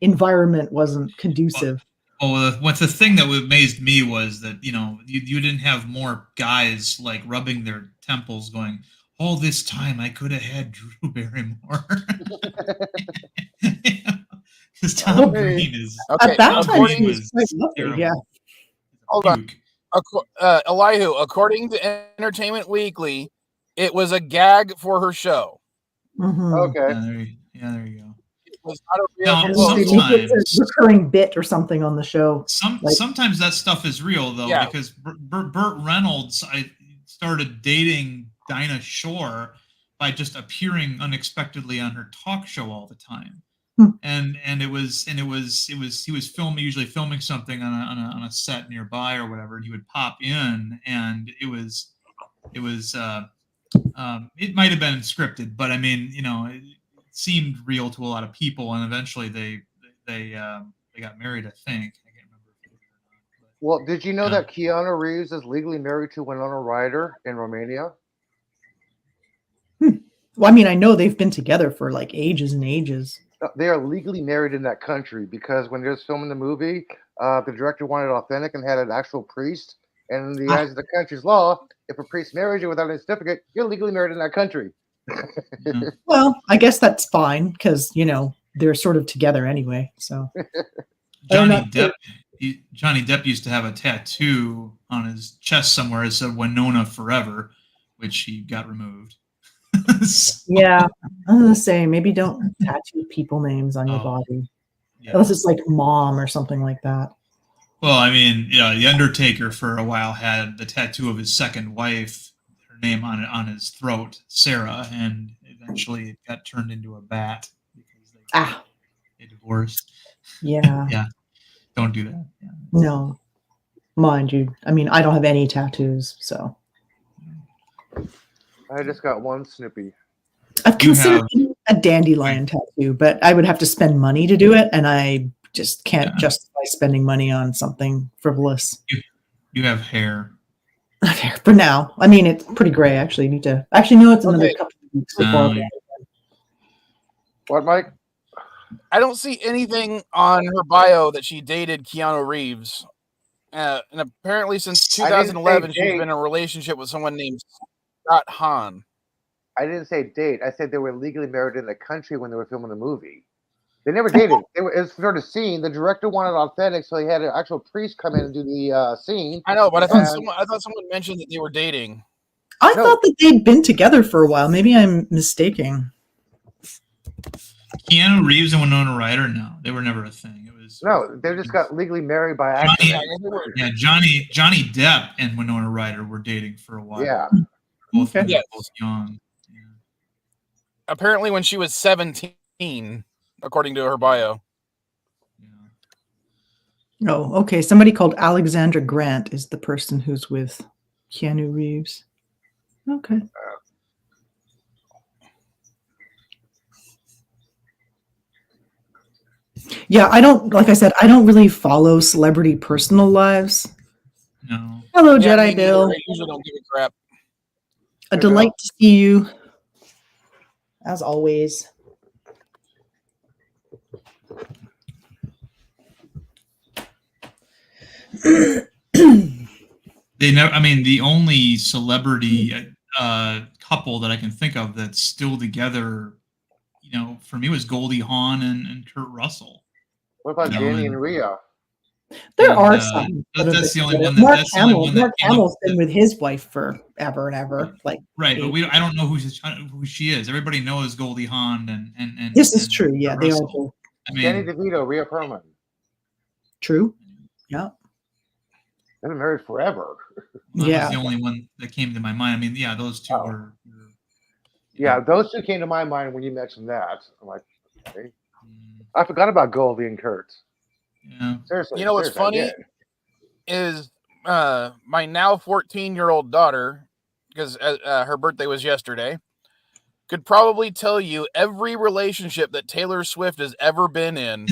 environment wasn't conducive. What's the thing that amazed me was that you didn't have more guys like rubbing their temples, going, "All this time I could have had Drew Barrymore." Because Tom Green is At that Tom time, Green she was quite lovely. terrible. Yeah. Hold on. Elihu, according to Entertainment Weekly, it was a gag for her show. Mhm. Okay. There you go. It was not a real Now, proposal. Maybe it's a recurring bit or something on the show. Sometimes that stuff is real though, Yeah. because Burt Reynolds started dating Dinah Shore by just appearing unexpectedly on her talk show all the time. And he was usually filming something on a set nearby or whatever, and he would pop in, and it might have been scripted, but I mean, it seemed real to a lot of people, and eventually they got married, I think. I can't remember if they did or not. Well, did you know that Keanu Reeves is legally married to Winona Ryder in Romania? Well, I mean, I know they've been together for like ages and ages. They are legally married in that country because when they was filming the movie, the director wanted it authentic and had an actual priest. And in the eyes of the country's law, if a priest marries you without a certificate, you're legally married in that country. Well, I guess that's fine because they're sort of together anyway. So Johnny Depp used to have a tattoo on his chest somewhere that said Winona Forever, which he got removed. Yeah, I'm gonna say maybe don't tattoo people names on your body unless it's like mom or something like that. Well, I mean, the Undertaker for a while had the tattoo of his second wife, her name on his throat, Sarah, and eventually it got turned into a bat because they divorced. Yeah. Yeah, don't do that. Yeah. No, mind you. I mean, I don't have any tattoos, so. I just got one Snoopy. I've considered a dandelion tattoo, but I would have to spend money to do it, and I just can't justify spending money on something frivolous. You have hair. For now. I mean, it's pretty gray, actually. Need to actually know it's another couple of weeks before. What, Mike? I don't see anything on her bio that she dated Keanu Reeves. And apparently since 2011, she's been in a relationship with someone named Scott Hahn. I didn't say date. I said they were legally married in the country when they were filming the movie. They never dated. It was sort of scene. The director wanted authentic, so he had an actual priest come in and do the scene. I know, but I thought someone mentioned that they were dating. I thought that they'd been together for a while. Maybe I'm mistaken. Keanu Reeves and Winona Ryder? No, they were never a thing. It was they just got legally married by accident. Johnny Depp and Winona Ryder were dating for a while. Yeah, both young. Yeah. Apparently, when she was 17, according to her bio. Oh, okay. Somebody called Alexandra Grant is the person who's with Keanu Reeves. Okay. Yeah, like I said, I don't really follow celebrity personal lives. No. Hello, Jedi Bill. I usually don't give a crap. A delight to see you, as always. They never. I mean, the only celebrity couple that I can think of that's still together, for me was Goldie Hawn and Kurt Russell. What about You know, Danny and- and Rhea? There And, are some. that's the only one. Mark That's the only Hamill. one that Mark came up Hamill's been that- with his wife forever and ever. Like Right, but I don't know who she is. Everybody knows Goldie Hawn and this is and true. Yeah, Kurt they are Russell. both I Danny mean, DeVito, Rhea Perlman. true. Yeah. They've been married forever. that Yeah. was the only one that came to my mind. I mean, yeah, those two Oh. were Yeah, those two came to my mind when you mentioned that. I'm like, okay. mm, I forgot about Goldie and Kurt. yeah. Seriously. You know what's seriously, I funny? did. Is my now 14-year-old daughter, because her birthday was yesterday, could probably tell you every relationship that Taylor Swift has ever been in,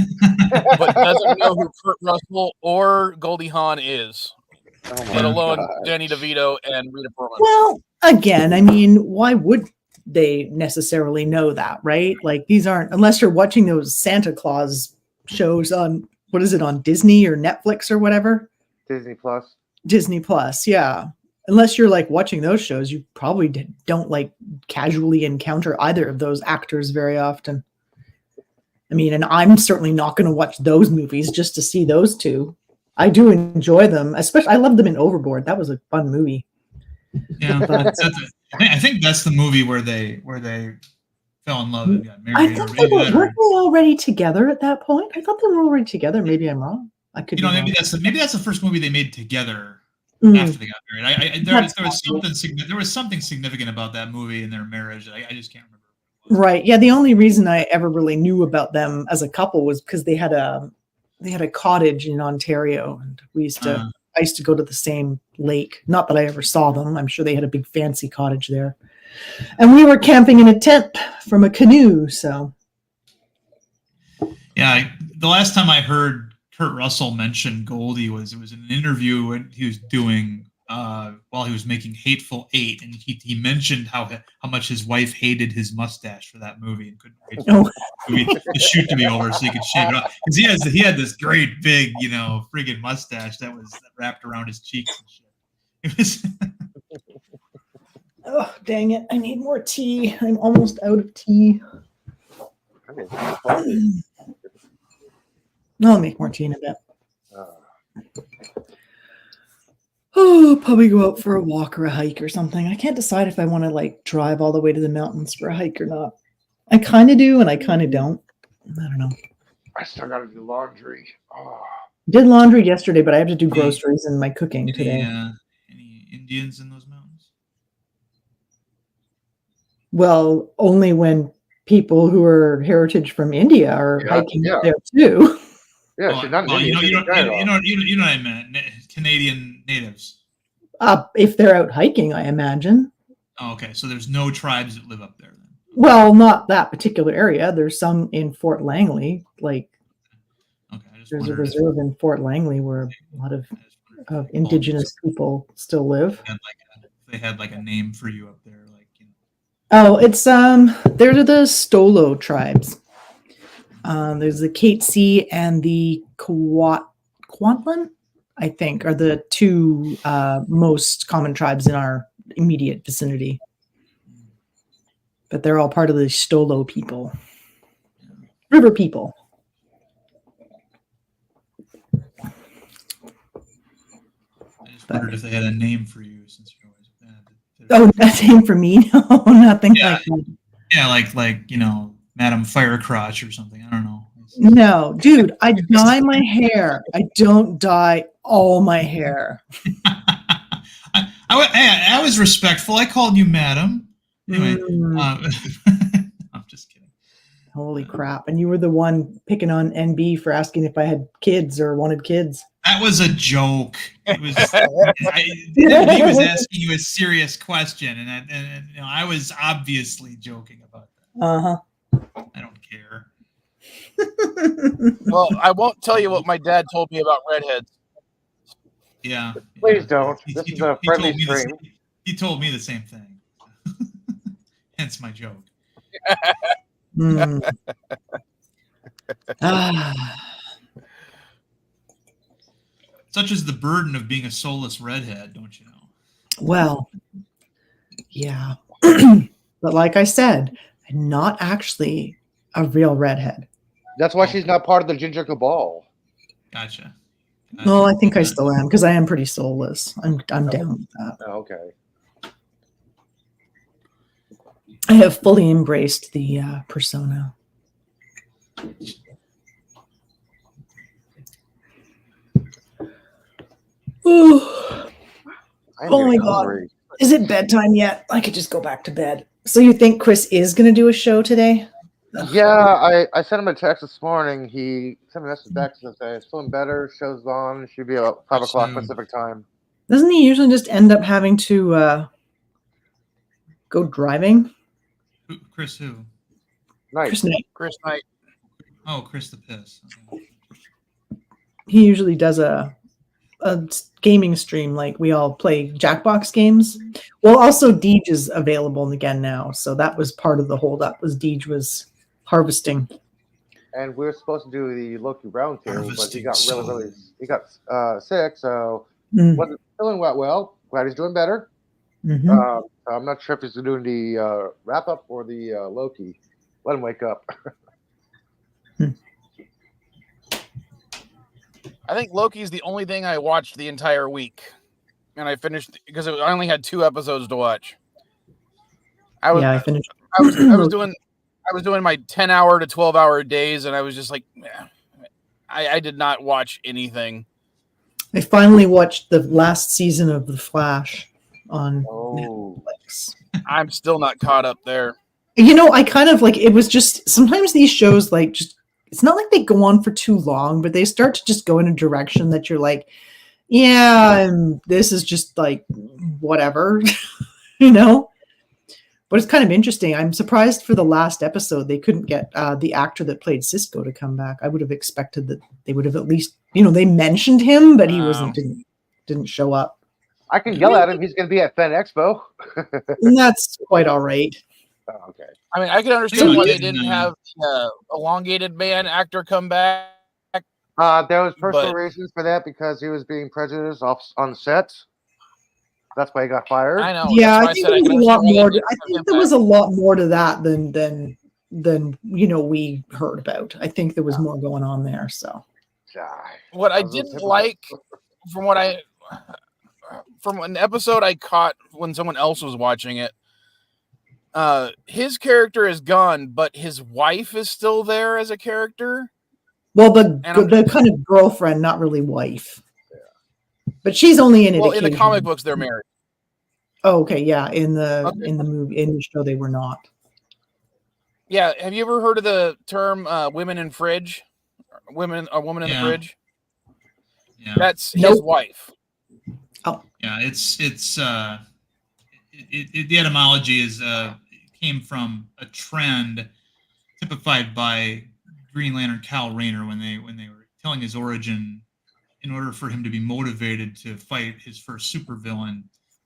but doesn't know who Kurt Russell or Goldie Hawn is, Oh my let alone God. Danny DeVito and Rita Perlman. Well, again, I mean, why would they necessarily know that, right? Like these aren't, unless you're watching those Santa Claus shows on, what is it, on Disney or Netflix or whatever? Disney Plus. Disney Plus, yeah. Unless you're like watching those shows, you probably don't like casually encounter either of those actors very often. I mean, and I'm certainly not going to watch those movies just to see those two. I do enjoy them, especially I love them in Overboard. That was a fun movie. Yeah, I think that's the movie where they fell in love and got I married. thought Or they maybe that, weren't they already together at that point? I thought they were already together. Maybe I'm wrong. I could be maybe wrong. maybe that's the first movie they made together Mm. after they got married. There was something significant about that movie and their marriage. I just can't remember. Right. Yeah. The only reason I ever really knew about them as a couple was because they had a cottage in Ontario, and I used to go to the same lake. Not that I ever saw them. I'm sure they had a big fancy cottage there, and we were camping in a tent from a canoe. So Yeah, the last time I heard Kurt Russell mention Goldie was in an interview when he was doing while he was making Hateful Eight, and he mentioned how much his wife hated his mustache for that movie and couldn't wait for the shoot to be over so he could shave it off, because he had this great big friggin' mustache that was wrapped around his cheeks and shit. It was. oh dang it! I need more tea. I'm almost out of tea. Okay, coffee. I'll make more tea in a bit. Uh, Oh, probably go out for a walk or a hike or something. I can't decide if I want to like drive all the way to the mountains for a hike or not. I kind of do and I kind of don't. I don't know. I still got to do laundry. Oh. Did laundry yesterday, but I have to do groceries and my cooking today. Any Indians in those mountains? Well, only when people who are heritage from India are hiking up there too. Yeah, she's not well, Indian, she's a Canada. you know what I meant. Canadian natives. If they're out hiking, I imagine. Oh, okay, so there's no tribes that live up there then. Well, not that particular area. There's some in Fort Langley. Like there's a reserve in Fort Langley where a lot of indigenous people still live. They had like a name for you up there, like Oh, it's they're the Stolo tribes. There's the Katzie and the Kwantlen, I think, are the two most common tribes in our immediate vicinity. But they're all part of the Stolo people, river people. I just wondered if they had a name for you since you're always bad. Oh, nothing for me? No, nothing like that. Yeah, like Madam Firecrotch or something. I don't know. No, dude, I dye my hair. I don't dye all my hair. I was respectful. I called you Madam. Anyway, I'm just kidding. Holy crap. And you were the one picking on NB for asking if I had kids or wanted kids. That was a joke. It was. He was asking you a serious question, and I was obviously joking about that. Uh-huh. I don't care. Well, I won't tell you what my dad told me about redheads. Yeah. Please don't. This is a friendly stream. He told me the same thing. Hence my joke. Such is the burden of being a soulless redhead, don't you know? Well, yeah. But like I said, I'm not actually a real redhead. That's why she's not part of the Ginger Cabal. Gotcha. No, I think I still am because I am pretty soulless. I'm down with that. Oh, okay. I have fully embraced the persona. Ooh. Oh my God. Is it bedtime yet? I could just go back to bed. So you think Chris is going to do a show today? Yeah, I sent him a text this morning. He sent me a message back to say it's feeling better. Show's on. Should be about 5 o'clock Pacific time. Doesn't he usually just end up having to go driving? Chris who? Nice. Chris Knight. Chris Knight. Oh, Chris the Piss. Okay. He usually does a gaming stream, like we all play Jackbox games. Well, also Deej is available again now, so that was part of the holdup. Was Deej was harvesting, and we were supposed to do the Loki roundtable, but he got Harvesting he got sick, so wasn't feeling well. Glad he's doing better. I'm not sure if he's doing the wrap up or the Loki. Let him wake up. I think Loki's the only thing I watched the entire week, and I finished because I only had 2 episodes to watch. I finished. I was doing my 10-hour to 12-hour days, and I was just like, I did not watch anything. I finally watched the last season of The Flash on Netflix. I'm still not caught up there. You know, I kind of like, it was just, sometimes these shows like just, it's not like they go on for too long, but they start to just go in a direction that you're like, yeah, this is just like whatever, you know? But it's kind of interesting. I'm surprised for the last episode they couldn't get the actor that played Cisco to come back. I would have expected that they would have at least, you know, they mentioned him, but he didn't show up. I can yell at him. He's going to be at Fan Expo. And that's quite all right. Oh, okay. I mean, I can understand why they didn't have elongated man actor come back. There was personal reasons for that because he was being prejudiced on set. That's why he got fired. I know. Yeah, I think there was a lot more. I think there was a lot more to that than you know we heard about. I think there was more going on there. So, what I didn't like from an episode I caught when someone else was watching it, his character is gone, but his wife is still there as a character. Well, the kind of girlfriend, not really wife. But she's only in it. Well, in the comic books, they're married. Oh, okay, yeah. In the movie, in the show, they were not. Yeah, have you ever heard of the term "women in fridge"? A woman in the fridge. Yeah, that's his wife. Oh, yeah. It's the etymology is came from a trend typified by Green Lantern Kal Rayner when they were telling his origin. In order for him to be motivated to fight his first supervillain,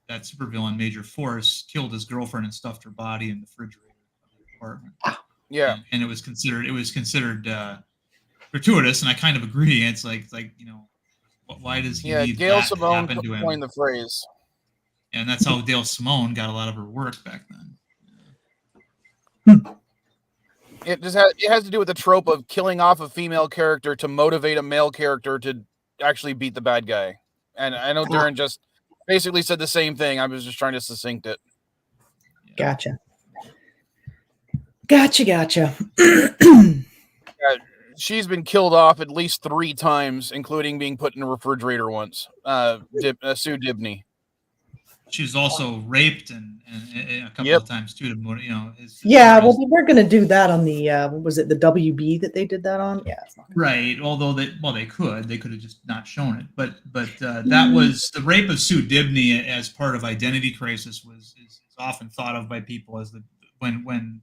that supervillain, Major Force, killed his girlfriend and stuffed her body in the refrigerator of the apartment. Yeah, and it was considered gratuitous, and I kind of agree. It's like you know, why does he need Gail that Simone to happen to him? coined the phrase, and that's how Gail Simone got a lot of her work back then. It has to do with the trope of killing off a female character to motivate a male character to actually beat the bad guy. And I know Darren just basically said the same thing. I was just trying to succinct it. Gotcha. She's been killed off at least 3 times, including being put in a refrigerator once. Sue Dibney. She was also raped and a couple of times too. You know, well, they weren't going to do that on the what was it, the WB that they did that on? Yeah, right. Although they could have just not shown it. But that was the rape of Sue Dibney as part of Identity Crisis is often thought of by people as when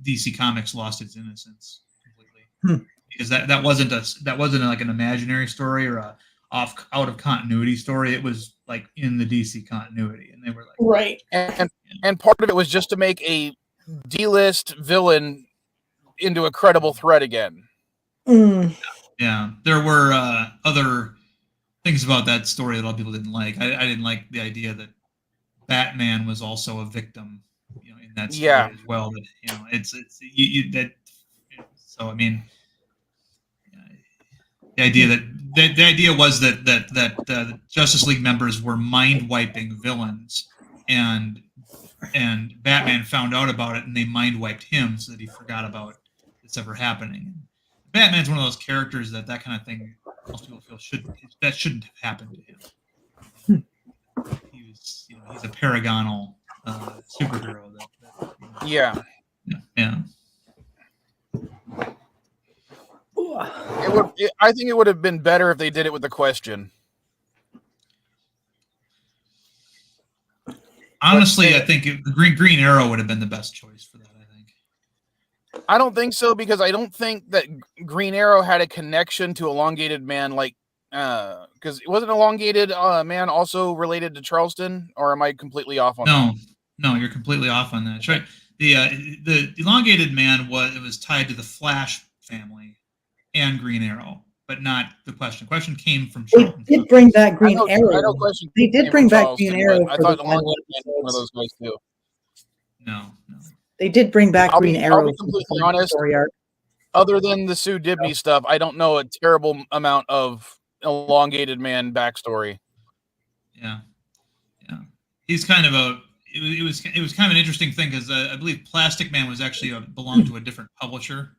DC Comics lost its innocence completely because that wasn't like an imaginary story or a out of continuity story. It was like in the DC continuity, and they were like right. And part of it was just to make a D-list villain into a credible threat again. Yeah, there were other things about that story that a lot of people didn't like. I didn't like the idea that Batman was also a victim, in that story Yeah. as well. That it's you that. So I mean, the idea the idea was that Justice League members were mind wiping villains, and Batman found out about it, and they mind wiped him so that he forgot about this ever happening. Batman's one of those characters that kind of thing most people feel shouldn't have happened to him. He's a paragonal superhero. Yeah. Yeah. I think it would have been better if they did it with the Question. Honestly, I think Green Arrow would have been the best choice for that. I don't think so, because I don't think that Green Arrow had a connection to Elongated Man, because it wasn't Elongated Man also related to Charleston, or am I completely off on that? No, you're completely off on that. That's right. The Elongated Man was tied to the Flash family and Green Arrow, but not the Question. Question came from They Charleston. did bring back Green I Arrow. know Question They did came bring from back Green Charleston, Arrow. but I for thought the Elongated final Man was one of those guys too. No. They did bring back Green Arrow. I'll be completely honest. Story arc. Other than the Sue Dibney stuff, I don't know a terrible amount of Elongated Man backstory. Yeah. He's kind of it was kind of an interesting thing, because I believe Plastic Man was actually belonged to a different publisher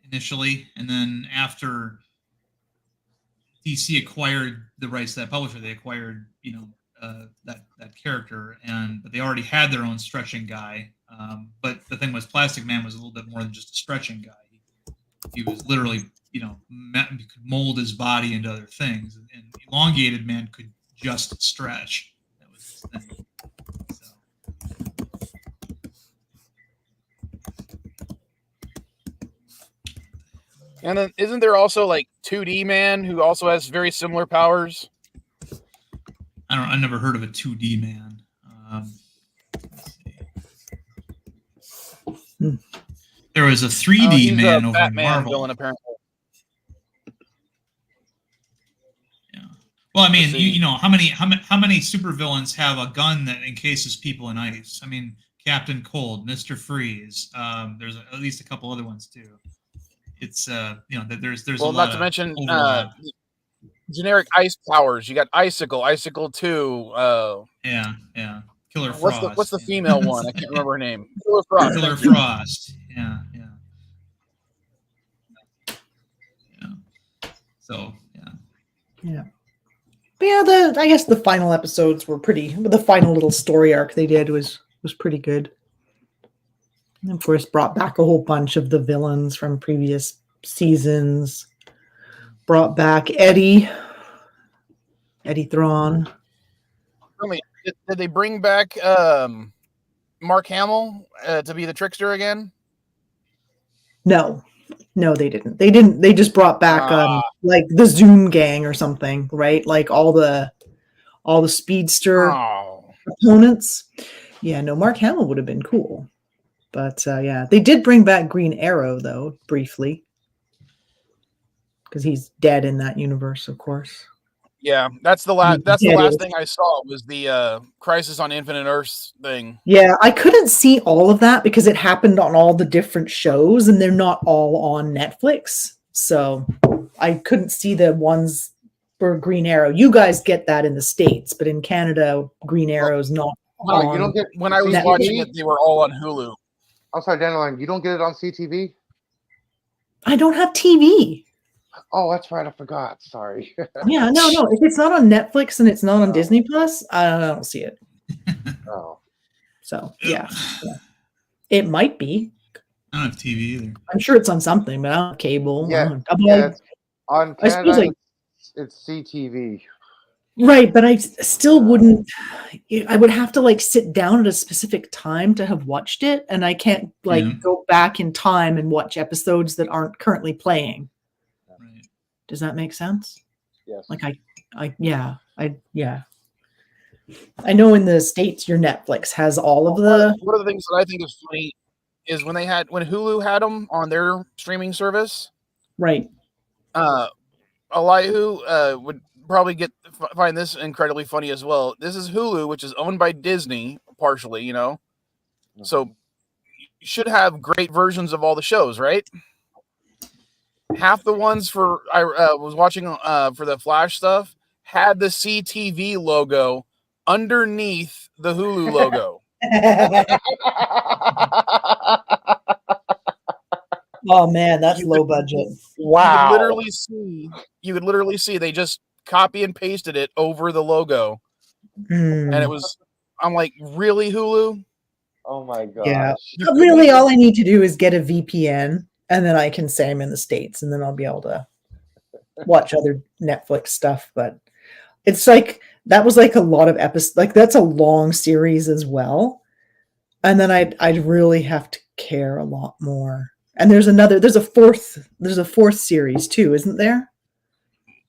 initially, and then after DC acquired the rights to that publisher, they acquired that character, but they already had their own stretching guy. But the thing was, Plastic Man was a little bit more than just a stretching guy. He was literally, he could mold his body into other things, and Elongated Man could just stretch. That was his thing. And then isn't there also 2D Man who also has very similar powers? I never heard of a 2D Man. Let's see. There was a 3D Man over in Marvel. Villain, apparently. Yeah. Well, I mean, how many supervillains have a gun that encases people in ice? I mean, Captain Cold, Mr. Freeze. There's at least a couple other ones too. It's there's a lot not to mention generic ice powers. You got Icicle 2. Yeah. Killer Frost. What's the female one? I can't remember her name. Killer Frost. Killer Frost. Yeah. So yeah. But yeah, I guess the final episodes were pretty. The final little story arc they did was pretty good. And of course, brought back a whole bunch of the villains from previous seasons. Brought back Eddie Thrawn. Did they bring back Mark Hamill to be the trickster again? No, they didn't. They just brought back the Zoom gang or something, right? Like all the speedster opponents. Yeah, no, Mark Hamill would have been cool. But yeah, they did bring back Green Arrow though, briefly. Because he's dead in that universe, of course. Yeah, that's the last thing I saw was the Crisis on Infinite Earths thing. Yeah, I couldn't see all of that because it happened on all the different shows and they're not all on Netflix. So I couldn't see the ones for Green Arrow. You guys get that in the States, but in Canada, Green Arrow's not on. You don't get when I was CTV? watching it, they were all on Hulu. I'm sorry, Dandelion, you don't get it on CTV? I don't have TV. Oh, that's right. I forgot. Sorry. Yeah, no. If it's not on Netflix and it's not on Disney Plus, I don't see it. Oh. So, yeah. It might be. I don't have TV either. I'm sure it's on something, but I don't have cable. Yeah, it's on Canada, it's CTV. Right, but I still wouldn't. I would have to sit down at a specific time to have watched it, and I can't go back in time and watch episodes that aren't currently playing. Right. Does that make sense? Yes. I know in the States your Netflix has all of the. One of the things that I think is funny is when Hulu had them on their streaming service. Right. Elihu probably find this incredibly funny as well. This is Hulu, which is owned by Disney partially, you know. So you should have great versions of all the shows, right? Half the ones for I was watching for the Flash stuff had the CTV logo underneath the Hulu logo. Oh man, that's low budget. Wow. You could literally see they just copy and pasted it over the logo. And it was, I'm like, really, Hulu? Oh my gosh. Yeah. Really, all I need to do is get a VPN, and then I can say I'm in the States, and then I'll be able to watch other Netflix stuff. But it's like, that was like a lot of episodes. Like, that's a long series as well. And then I'd really have to care a lot more. And there's a fourth series too, isn't there?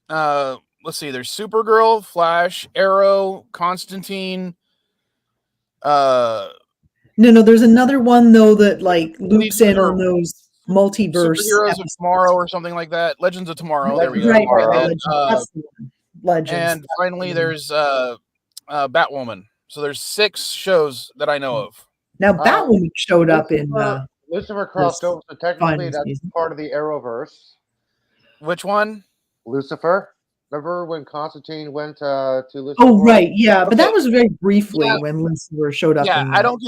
Let's see. There's Supergirl, Flash, Arrow, Constantine. No, there's another one though that like loops in on those multiverse. Superheroes of Tomorrow or something like that. Legends of Tomorrow. There we go. Right, And then, Legends. And finally, there's Batwoman. So there's 6 shows that I know of. Now Batwoman showed up in Lucifer crossed over, so technically that's season. part of the Arrowverse. Which one? Lucifer. Remember when Constantine went to Lucifer? Oh right, yeah, but that was very briefly when Lucifer showed up. Yeah, I don't.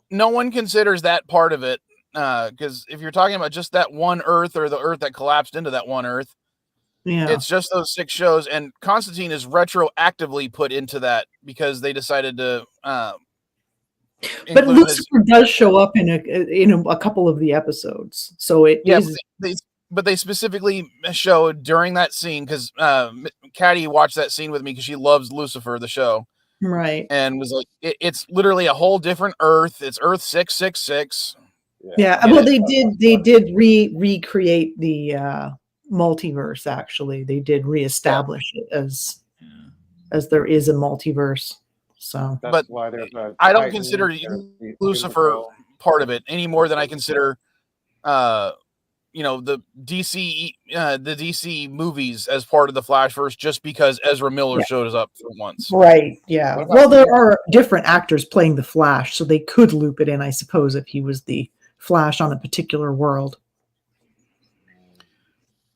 No one considers that part of it, because if you're talking about just that one Earth or the Earth that collapsed into that one Earth, it's just those 6 shows, and Constantine is retroactively put into that because they decided to. But Lucifer does show up in a couple of the episodes, so it is. But they specifically showed during that scene because Caddy watched that scene with me because she loves Lucifer, the show, right? And was like, it's literally a whole different Earth. It's Earth 666. Yeah, well, they did recreate the multiverse. Actually, they did reestablish it as there is a multiverse. So, that's why there's I don't consider Lucifer part of it any more than I consider, the DC movies as part of the Flashverse, just because Ezra Miller showed up for once. Right. Yeah. Well, there are different actors playing the Flash, so they could loop it in, I suppose, if he was the Flash on a particular world.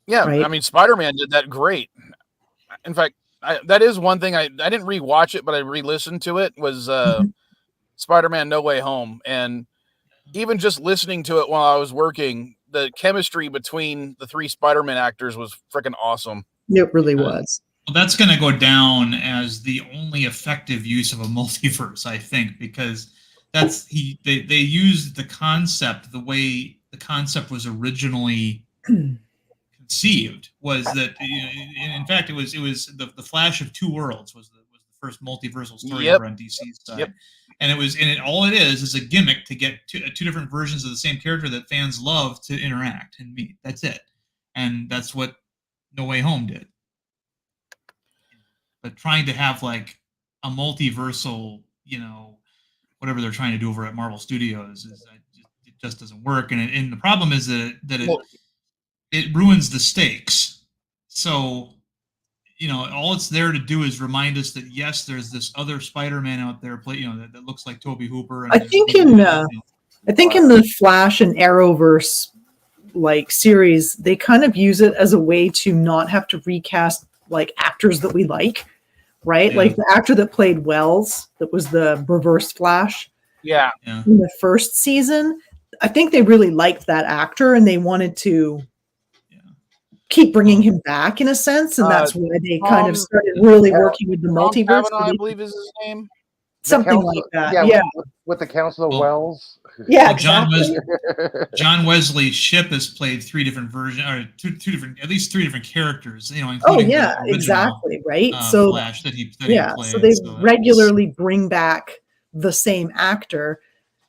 Yeah, right? I mean, Spider-Man did that great. In fact, that is one thing I didn't rewatch it, but I re-listened to it, was Spider-Man No Way Home. And even just listening to it while I was working, the chemistry between the 3 Spider-Man actors was freaking awesome. It really was. Well, that's going to go down as the only effective use of a multiverse, I think, because they used the concept the way the concept was originally conceived, was that, in fact, it was the Flash of Two Worlds was the first multiversal story ever on DC's side. And all it is a gimmick to get 2 different versions of the same character that fans love to interact and meet. That's it. And that's what No Way Home did. But trying to have like a multiversal, whatever they're trying to do over at Marvel Studios, it just doesn't work. And the problem is that it ruins the stakes. So, all it's there to do is remind us that yes, there's this other Spider-Man out there, that looks like Toby Hooper. And I think in the Flash and Arrowverse like series, they kind of use it as a way to not have to recast like actors that we like, right? Yeah. Like the actor that played Wells, that was the Reverse Flash. Yeah. In the first season, I think they really liked that actor and they wanted to keep bringing him back in a sense, and that's why they kind of started really working with the multiverse. Kavanaugh, I believe is his name. Something like that. Yeah. With the Council of Wells. Yeah, exactly. John Wesley Shipp has played 3 different versions, or at least 3 different characters. Including the original, exactly, right. So Flash that he played. So they regularly bring back the same actor.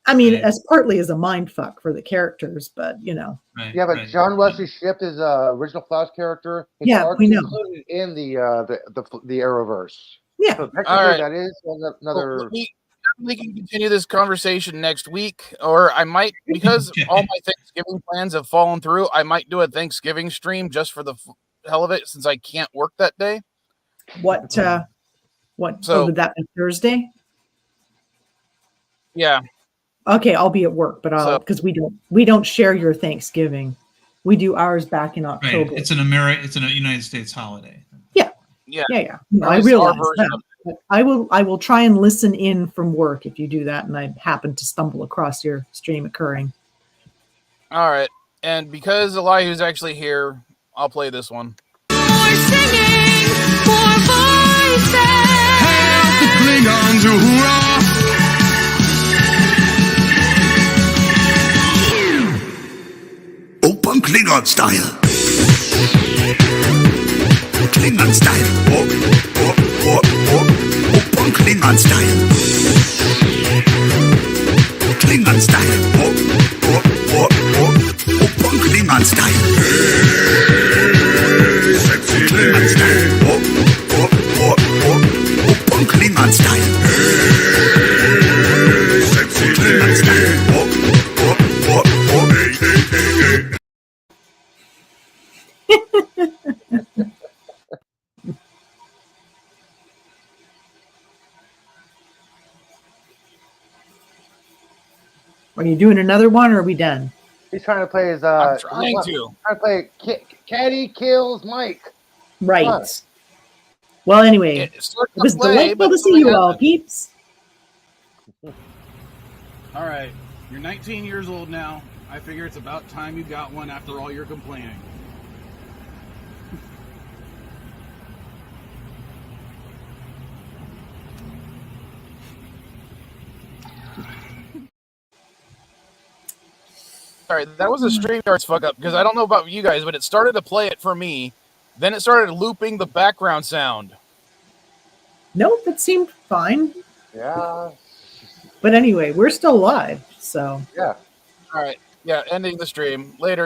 I mean, as partly as a mind fuck for the characters, but Right, yeah, but John Wesley Shipp is original Flash character. It's we know. Included in the Arrowverse. Yeah. So all right. That is another. Well, we can continue this conversation next week, or I might, because all my Thanksgiving plans have fallen through, I might do a Thanksgiving stream just for the hell of it, since I can't work that day. What So- would that be Thursday? Yeah. Okay, I'll be at work, but So- because we don't share your Thanksgiving. We do ours back in Right. October. It's a United States holiday. Yeah. Yeah. No, Or at I least our realize version that. of But I will try and listen in from work if you do that, and I happen to stumble across your stream occurring. All right. And because Elihu's actually here, I'll play this one. More singing, more voices. Klingons, hoorah! Open Klingon style. Klingon style. Open Klingon style. Klingon style. Open Klingon style. Sexy Klingon style. Open Klingon style. Sexy Klingon style. Are you doing another one, or are we done? He's trying to play his. I'm trying to. Trying to play Caddy Kills Mike. Right. Fun. Well, anyway, It starts it was to play, delightful but to see nothing you all, happened. peeps. All right, you're 19 years old now. I figure it's about time you got one after all your complaining. All right, that was a StreamYard's fuck up because I don't know about you guys, but it started to play it for me. Then it started looping the background sound. Nope, it seemed fine. Yeah. But anyway, we're still live, so. Yeah. All right. Yeah, ending the stream. Later.